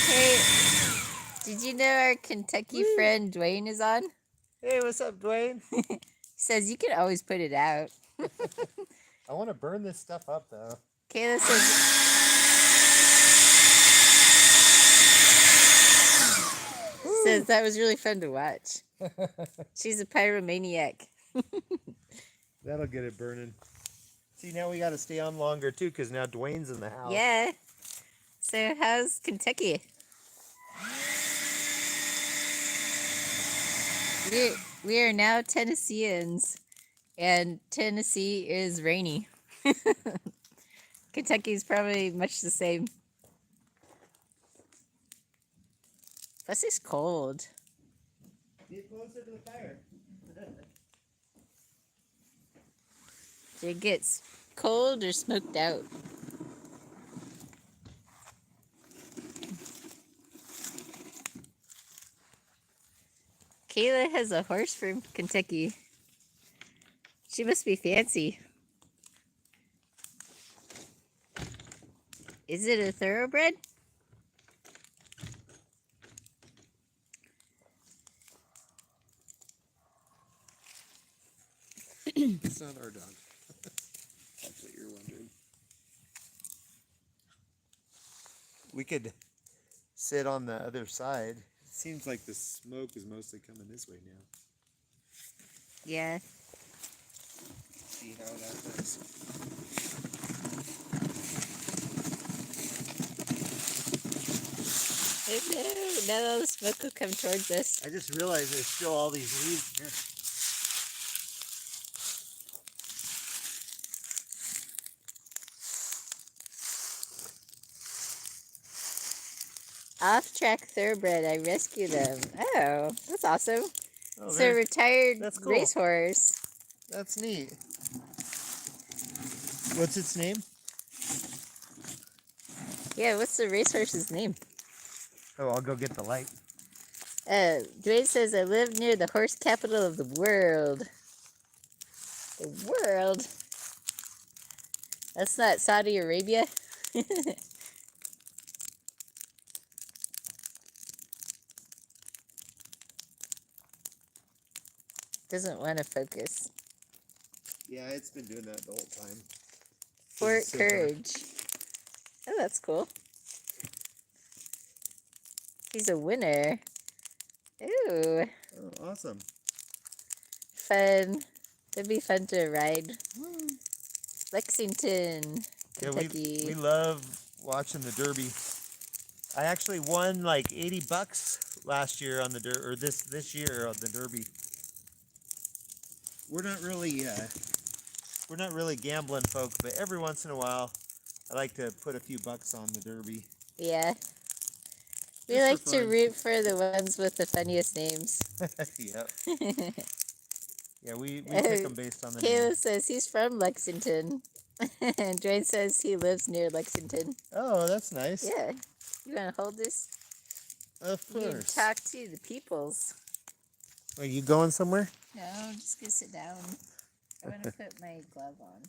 Hey, did you know our Kentucky friend Dwayne is on? Hey, what's up, Dwayne? He says you can always put it out. I want to burn this stuff up, though. Kayla says that was really fun to watch. She's a pyromaniac. That'll get it burning. See, now we got to stay on longer, too, because now Dwayne's in the house. Yeah. So how's Kentucky? We are now Tennesseans, and Tennessee is rainy. Kentucky's probably much the same. Plus it's cold. Get closer to the fire. It gets cold or smoked out. Kayla has a horse from Kentucky. She must be fancy. Is it a thoroughbred? It's not our dog. That's what you're wondering. We could sit on the other side. It seems like the smoke is mostly coming this way now. Yeah. See how that goes. Oh no, now all the smoke will come towards us. I just realized there's still all these leaves here. Off-track thoroughbred, I rescued them. Oh, that's awesome. Oh, It's a retired that's cool. racehorse. That's neat. What's its name? Yeah, what's the racehorse's name? Oh, I'll go get the light. Dwayne says, I live near the horse capital of the world. The world? That's not Saudi Arabia? Doesn't want to focus. Yeah, it's been doing that the whole time. Fort Courage. Oh, that's cool. He's a winner. Ooh. Oh, awesome. Fun. It'd be fun to ride. Lexington, Kentucky. Yeah, we love watching the Derby. I actually won like $80 last year on the or this year on the Derby. We're not really gambling folk, but every once in a while, I like to put a few bucks on the Derby. Yeah. We Just like for to fun. root for the ones with the funniest names. Yep. Yeah, we pick them based on the name. Kayla says he's from Lexington. And Dwayne says he lives near Lexington. Oh, that's nice. Yeah. You want to hold this? Of You can course. talk to the peoples. Are you going somewhere? No, I'm just gonna sit down. I want to put my glove on.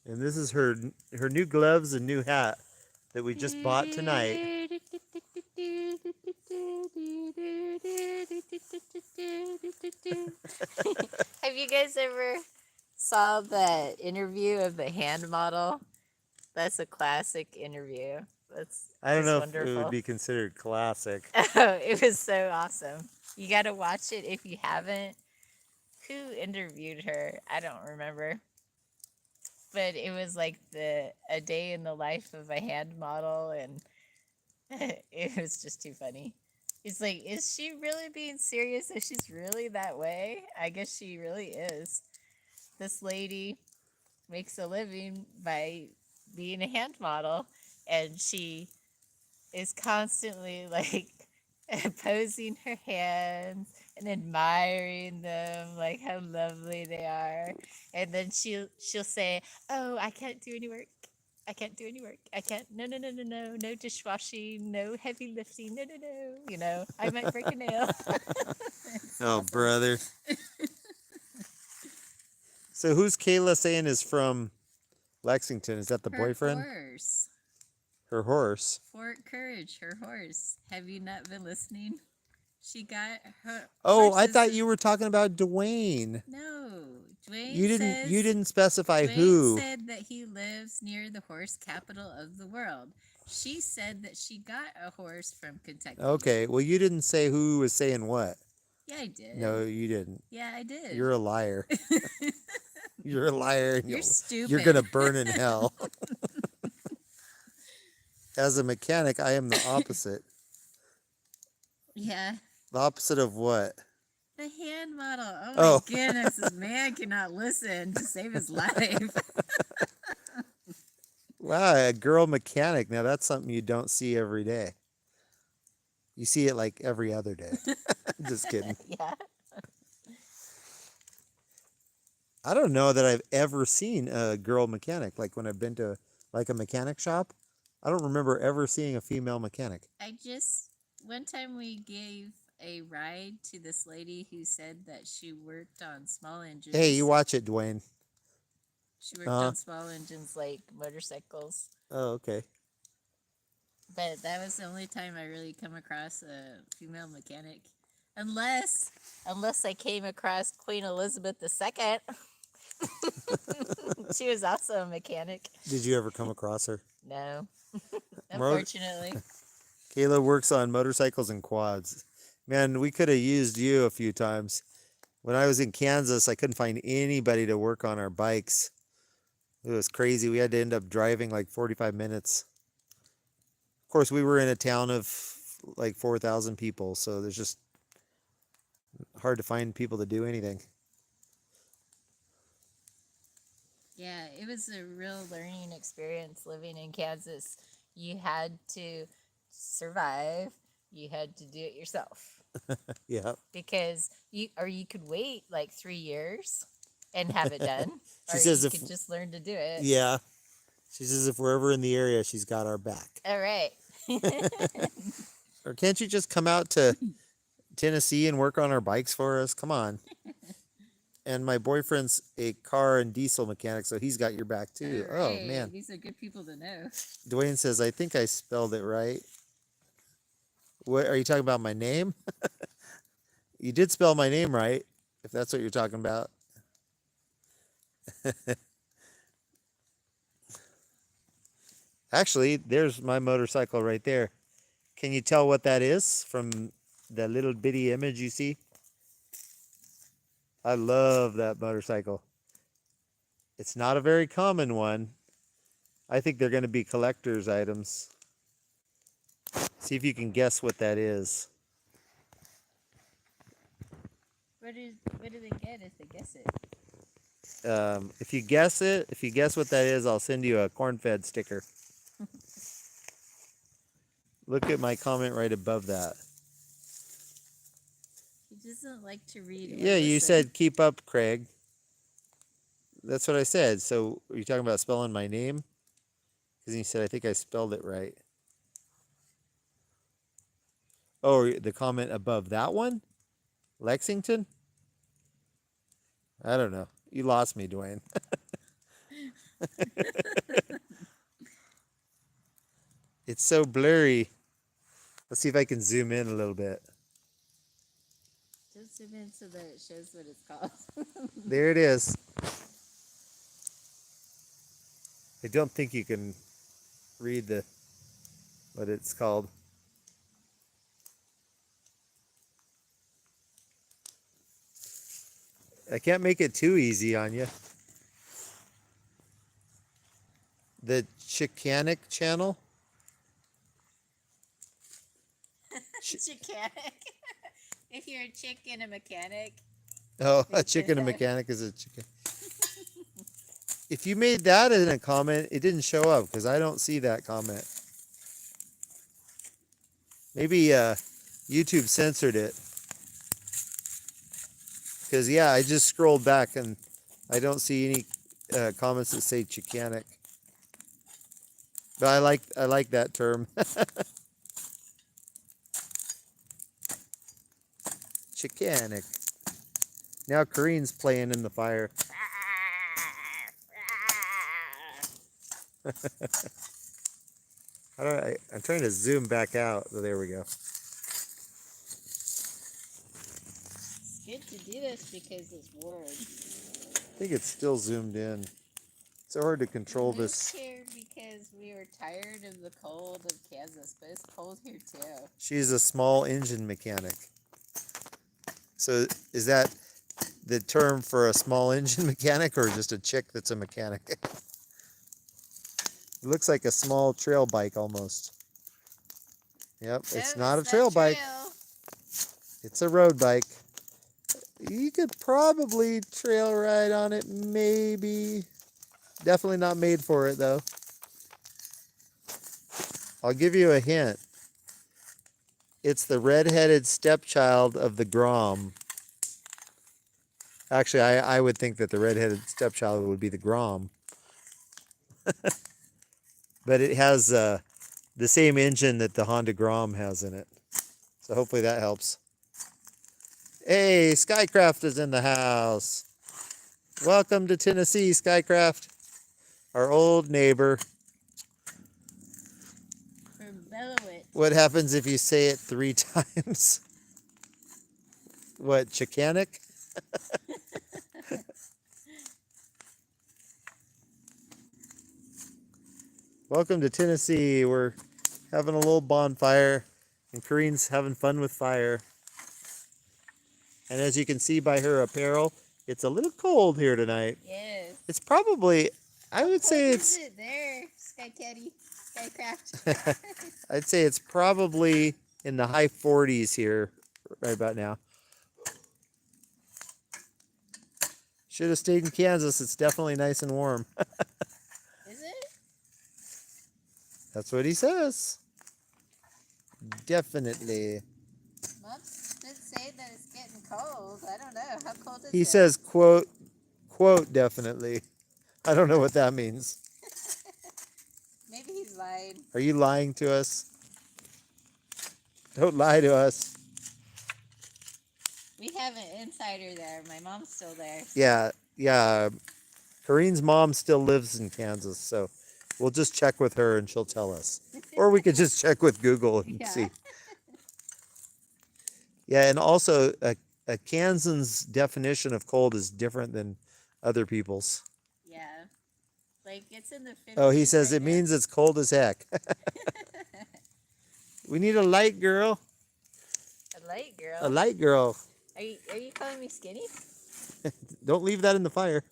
And this is her new gloves and new hat that we just bought tonight. Have you guys ever saw the interview of the hand model? That's a classic interview. That's I don't know wonderful. if it would be considered classic. Oh, it was so awesome. You got to watch it if you haven't. Who interviewed her? I don't remember. But it was like a day in the life of a hand model, and it was just too funny. It's like, is she really being serious? Is she's really that way? I guess she really is. This lady makes a living by being a hand model, and she is constantly like posing her hands and admiring them, like how lovely they are. And then she'll say, "Oh, I can't do any work. I can't do any work. I can't. No, no, no, no, no. No dishwashing. No heavy lifting. No, no, no. You know, I might break a nail." Oh, awesome. Brother. So who's Kayla saying is from Lexington? Is that the boyfriend? Horse. Her horse. Fort Courage, her horse. Have you not been listening? She got her. Oh, I thought you were talking about Dwayne. No, Dwayne. You didn't specify Dwayne who. said that he lives near the horse capital of the world. She said that she got a horse from Kentucky. Okay, well, you didn't say who was saying what. Yeah, I did. No, you didn't. Yeah, I did. You're a liar. You're a liar. And you're stupid. You're gonna burn in hell. As a mechanic, I am the opposite. Yeah. The opposite of what? The hand model. Oh my goodness, this man cannot listen to save his life. Wow, a girl mechanic. Now that's something you don't see every day. You see it like every other day. Just kidding. Yeah. I don't know that I've ever seen a girl mechanic. Like when I've been to like a mechanic shop, I don't remember ever seeing a female mechanic. One time we gave a ride to this lady who said that she worked on small engines. Hey, you watch it, Dwayne. She worked on small engines like motorcycles. Oh, okay. But that was the only time I really come across a female mechanic. Unless I came across Queen Elizabeth II. She was also a mechanic. Did you ever come across her? No. Unfortunately. Kayla works on motorcycles and quads. Man, we could have used you a few times. When I was in Kansas, I couldn't find anybody to work on our bikes. It was crazy. We had to end up driving like 45 minutes. Of course, we were in a town of like 4,000 people, so there's just hard to find people to do anything. Yeah, it was a real learning experience living in Kansas. You had to survive. You had to do it yourself. Yeah. Because you could wait like 3 years and have it done. She says you could just learn to do it. Yeah. She says if we're ever in the area, she's got our back. All right. Or can't you just come out to Tennessee and work on our bikes for us? Come on. And my boyfriend's a car and diesel mechanic, so he's got your back too. Right. Oh, man. These are good people to know. Dwayne says, I think I spelled it right. What are you talking about, my name? You did spell my name right, if that's what you're talking about. Actually, there's my motorcycle right there. Can you tell what that is from the little bitty image you see? I love that motorcycle. It's not a very common one. I think they're going to be collector's items. See if you can guess what that is. What do they get if they guess it? If you guess what that is, I'll send you a corn-fed sticker. Look at my comment right above that. He doesn't like to read. Yeah, you said keep up, Craig. That's what I said. So are you talking about spelling my name? Because you said I think I spelled it right. Oh, the comment above that one? Lexington? I don't know. You lost me, Dwayne. It's so blurry. Let's see if I can zoom in a little bit. Just zoom in so that it shows what it's called. There it is. I don't think you can read what it's called. I can't make it too easy on you. The Chicanic channel. Mechanic. If you're a chick and a mechanic. Oh, a chicken and mechanic is a chicken. If you made that in a comment, it didn't show up because I don't see that comment. Maybe YouTube censored it. Because yeah, I just scrolled back and I don't see any comments that say Chicanic. But I like that term. Chicanic. Now Kareen's playing in the fire. I'm trying to zoom back out. Oh, there we go. It's good to do this because it's warm. I think it's still zoomed in. It's so hard to control this. Here because we were tired of the cold of Kansas, but it's cold here too. She's a small engine mechanic. So is that the term for a small engine mechanic or just a chick that's a mechanic? It looks like a small trail bike almost. Yep, it's not a trail bike. It's a road bike. You could probably trail ride on it, maybe. Definitely not made for it, though. I'll give you a hint. It's the red-headed stepchild of the Grom. Actually, I would think that the red-headed stepchild would be the Grom. But it has the same engine that the Honda Grom has in it. So hopefully that helps. Hey, Skycraft is in the house. Welcome to Tennessee, Skycraft. Our old neighbor. What happens if you say it 3 times? What, Chicanic? Welcome to Tennessee. We're having a little bonfire, and Kareen's having fun with fire. And as you can see by her apparel, it's a little cold here tonight. Yes. It's probably, I would say it's... Is it there, Sky Caddy, Skycraft? I'd say it's probably in the high 40s here right about now. Should have stayed in Kansas. It's definitely nice and warm. Is it? That's what he says. Definitely. Mom did say that it's getting cold. I don't know. How cold is it? He says, quote, definitely. I don't know what that means. Maybe he's lying. Are you lying to us? Don't lie to us. We have an insider there. My mom's still there. Yeah. Kareen's mom still lives in Kansas, so we'll just check with her and she'll tell us. Or we could just check with Google and see. Yeah, and also a Kansan's definition of cold is different than other people's. Yeah. Like it's in the 50s. Oh, he says right it now. means it's cold as heck. We need a light girl. A light girl. A light girl. Are you calling me skinny? Don't leave that in the fire.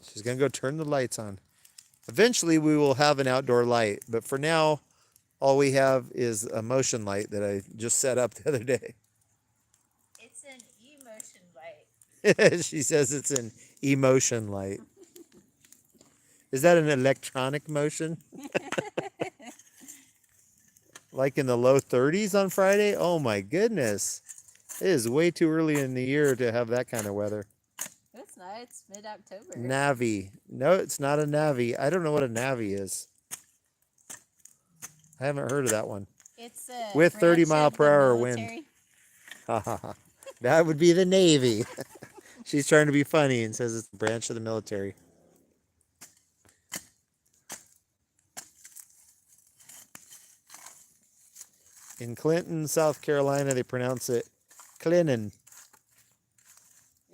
She's going to go turn the lights on. Eventually, we will have an outdoor light. But for now, all we have is a motion light that I just set up the other day. It's an emotion light. She says it's an emotion light. Is that an electronic motion? Like in the low 30s on Friday? Oh my goodness. It is way too early in the year to have that kind of weather. It's not. It's mid-October. Navi. No, it's not a Navi. I don't know what a Navi is. I haven't heard of that one. It's a With 30 branch mile of per the hour wind. military. Ha ha ha. That would be the Navy. She's trying to be funny and says it's a branch of the military. In Clinton, South Carolina, they pronounce it Clinton.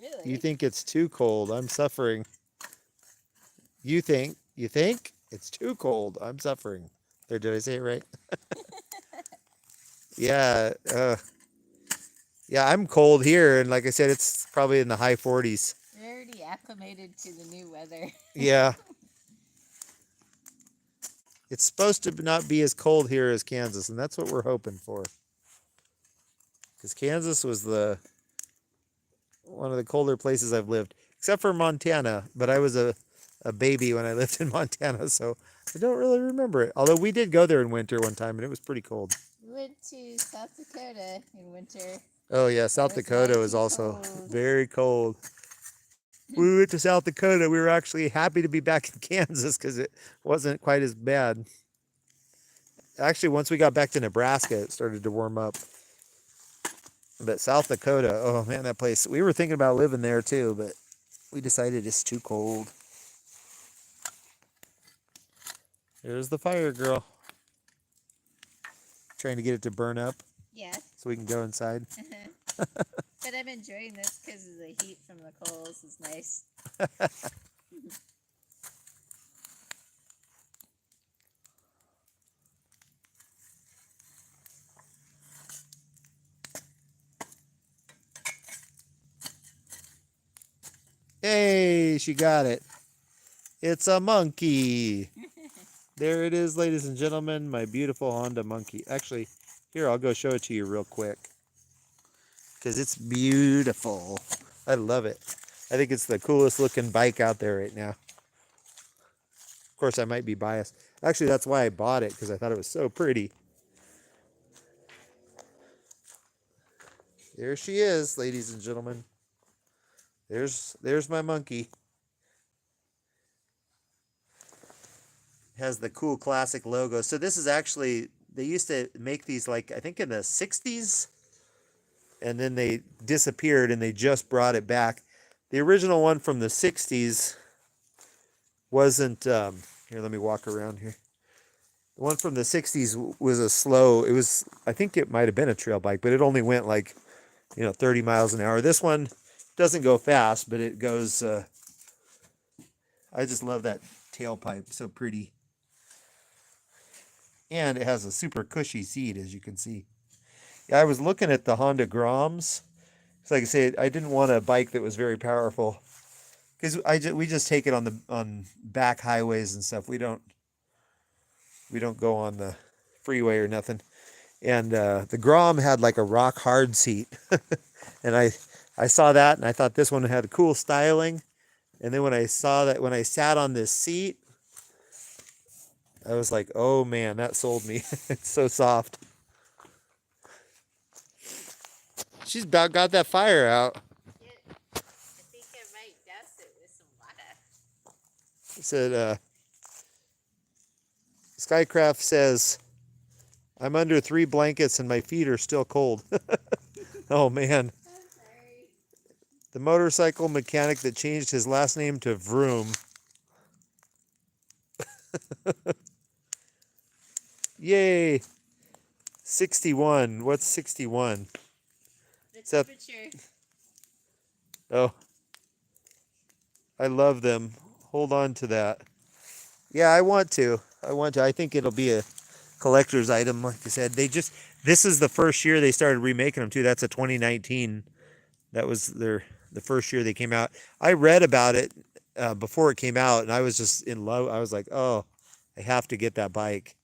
Really? You think it's too cold? I'm suffering. You think it's too cold? I'm suffering. There, did I say it right? Yeah. Yeah, I'm cold here, and like I said, it's probably in the high 40s. You're already acclimated to the new weather. Yeah. It's supposed to not be as cold here as Kansas, and that's what we're hoping for. Because Kansas was one of the colder places I've lived, except for Montana. But I was a baby when I lived in Montana, so I don't really remember it. Although we did go there in winter one time, and it was pretty cold. We went to South Dakota in winter. Oh yeah, South Dakota was also very cold. We went to South Dakota. We were actually happy to be back in Kansas because it wasn't quite as bad. Actually, once we got back to Nebraska, it started to warm up. But South Dakota, oh man, that place. We were thinking about living there too, but we decided it's too cold. There's the fire girl. Trying to get it to burn up. Yeah. So we can go inside. But I'm enjoying this because of the heat from the coals is nice. Hey, she got it. It's a monkey. There it is, ladies and gentlemen, my beautiful Honda monkey. Actually, here, I'll go show it to you real quick. Because it's beautiful. I love it. I think it's the coolest looking bike out there right now. Of course, I might be biased. Actually, that's why I bought it, because I thought it was so pretty. There she is, ladies and gentlemen. There's my monkey. Has the cool classic logo. So this is actually, they used to make these like, I think in the 60s. And then they disappeared and they just brought it back. The original one from the 60s wasn't, here, let me walk around here. The one from the 60s was a slow, it was, I think it might have been a trail bike, but it only went like, 30 miles an hour. This one doesn't go fast, but it goes, I just love that tailpipe, so pretty. And it has a super cushy seat, as you can see. Yeah, I was looking at the Honda Groms. So like I say, I didn't want a bike that was very powerful, because we just take it on back highways and stuff. We don't go on the freeway or nothing. And the Grom had like a rock hard seat, and I saw that and I thought this one had cool styling. And then when I sat on this seat, I was like, oh man, that sold me. It's so soft. She's about got that fire out. I think I might douse it with some water. It said, Skycraft says, I'm under 3 blankets and my feet are still cold. Oh man. I'm sorry. The motorcycle mechanic that changed his last name to Vroom. Yay. 61. What's 61? The that- temperature. Oh. I love them. Hold on to that. Yeah, I want to. I think it'll be a collector's item. Like I said, this is the first year they started remaking them too. That's a 2019. That was the first year they came out. I read about it before it came out, and I was just in love. I was like, oh, I have to get that bike.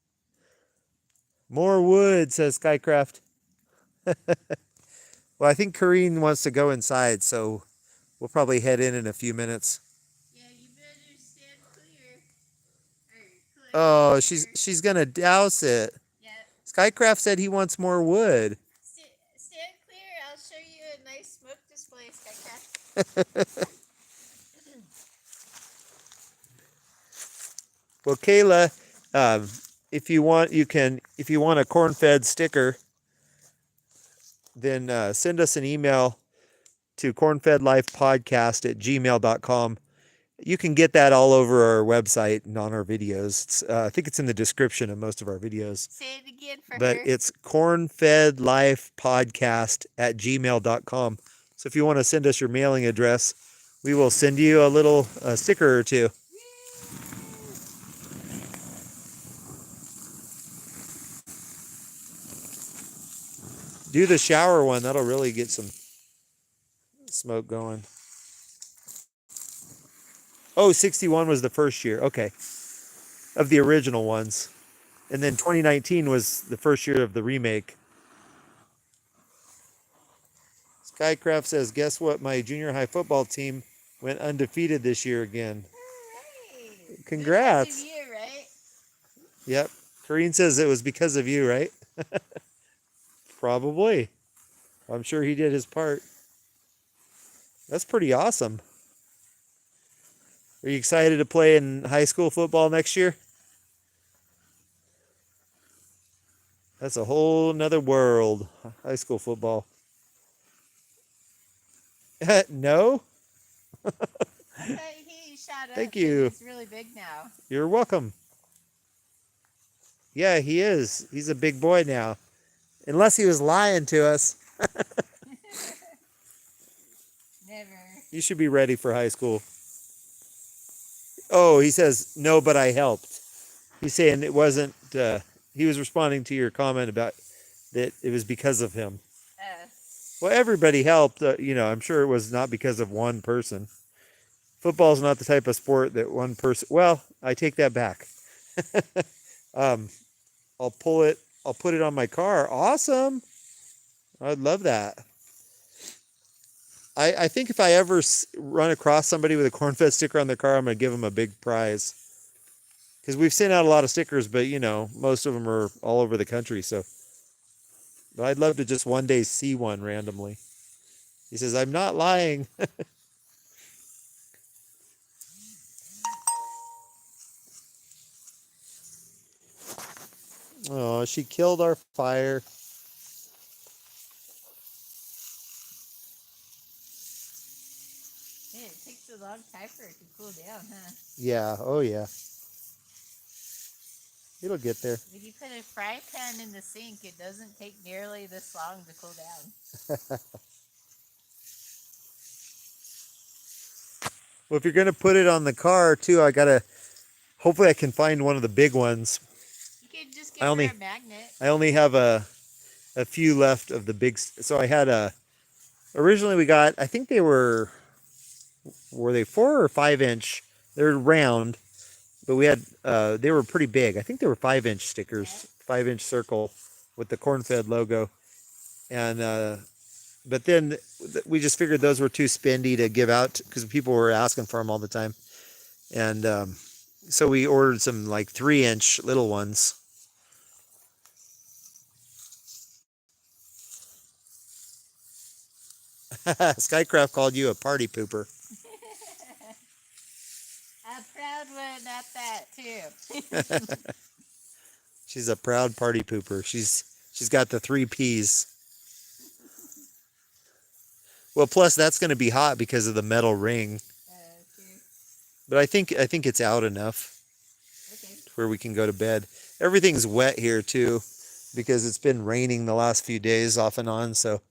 More wood, says Skycraft. Well, I think Kareen wants to go inside, so we'll probably head in a few minutes. Yeah, you better stand clear. Oh, she's gonna douse it. Yeah. Skycraft said he wants more wood. Stand clear. I'll show you a nice smoke display, Skycraft. Well, Kayla, if you want, if you want a corn-fed sticker, then send us an email to cornfedlifepodcast@gmail.com. You can get that all over our website and on our videos. I think it's in the description of most of our videos. Say it again for But her. it's cornfedlifepodcast@gmail.com. So if you want to send us your mailing address, we will send you a little sticker or two. Do the shower one. That'll really get some smoke going. Oh, 61 was the first year. Okay. Of the original ones. And then 2019 was the first year of the remake. Skycraft says, guess what? My junior high football team went undefeated this year again. Right. Congrats. Because of you, right? Yep. Corrine says it was because of you, right? Probably. I'm sure he did his part. That's pretty awesome. Are you excited to play in high school football next year? That's a whole nother world, high school football. No? I thought he shot up. Thank you. He's really big now. You're welcome. Yeah, he is. He's a big boy now. Unless he was lying to us. Never. You should be ready for high school. Oh, he says, no, but I helped. He's saying it wasn't, he was responding to your comment about that it was because of him. Well, everybody helped. I'm sure it was not because of one person. Football's not the type of sport that one person, well, I take that back. I'll put it on my car. Awesome. I'd love that. I think if I ever run across somebody with a corn-fed sticker on their car, I'm going to give them a big prize. Because we've sent out a lot of stickers, but, most of them are all over the country. So, but I'd love to just one day see one randomly. He says, I'm not lying. Oh, she killed our fire. Man, it takes a long time for it to cool down, huh? Yeah, oh yeah. It'll get there. If you put a fry pan in the sink, it doesn't take nearly this long to cool down. Well, if you're going to put it on the car too, hopefully I can find one of the big ones. You could just get her a magnet. I only have a few left of the big, so I had originally we got, I think they were they 4 or 5 inch? They're round, but we had, they were pretty big. I think they were 5-inch stickers, 5-inch circle with the corn-fed logo. And, but then we just figured those were too spendy to give out because people were asking for them all the time. And so we ordered some like 3-inch little ones. Skycraft called you a party pooper. A proud one at that too. She's a proud party pooper. She's got the 3 P's. Well, plus that's going to be hot because of the metal ring. Okay. But I think it's out enough. Okay. Where we can go to bed. Everything's wet here too because it's been raining the last few days off and on, so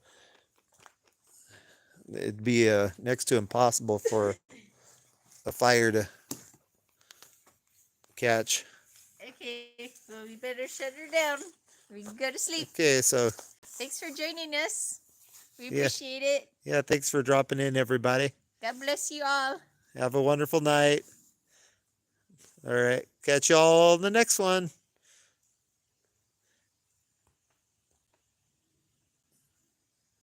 it'd be next to impossible for a fire to catch. Okay, so we better shut her down. We can go to sleep. Okay, so Thanks for joining us. We appreciate it. Yeah, thanks for dropping in, everybody. God bless you all. Have a wonderful night. All right, catch y'all in the next one.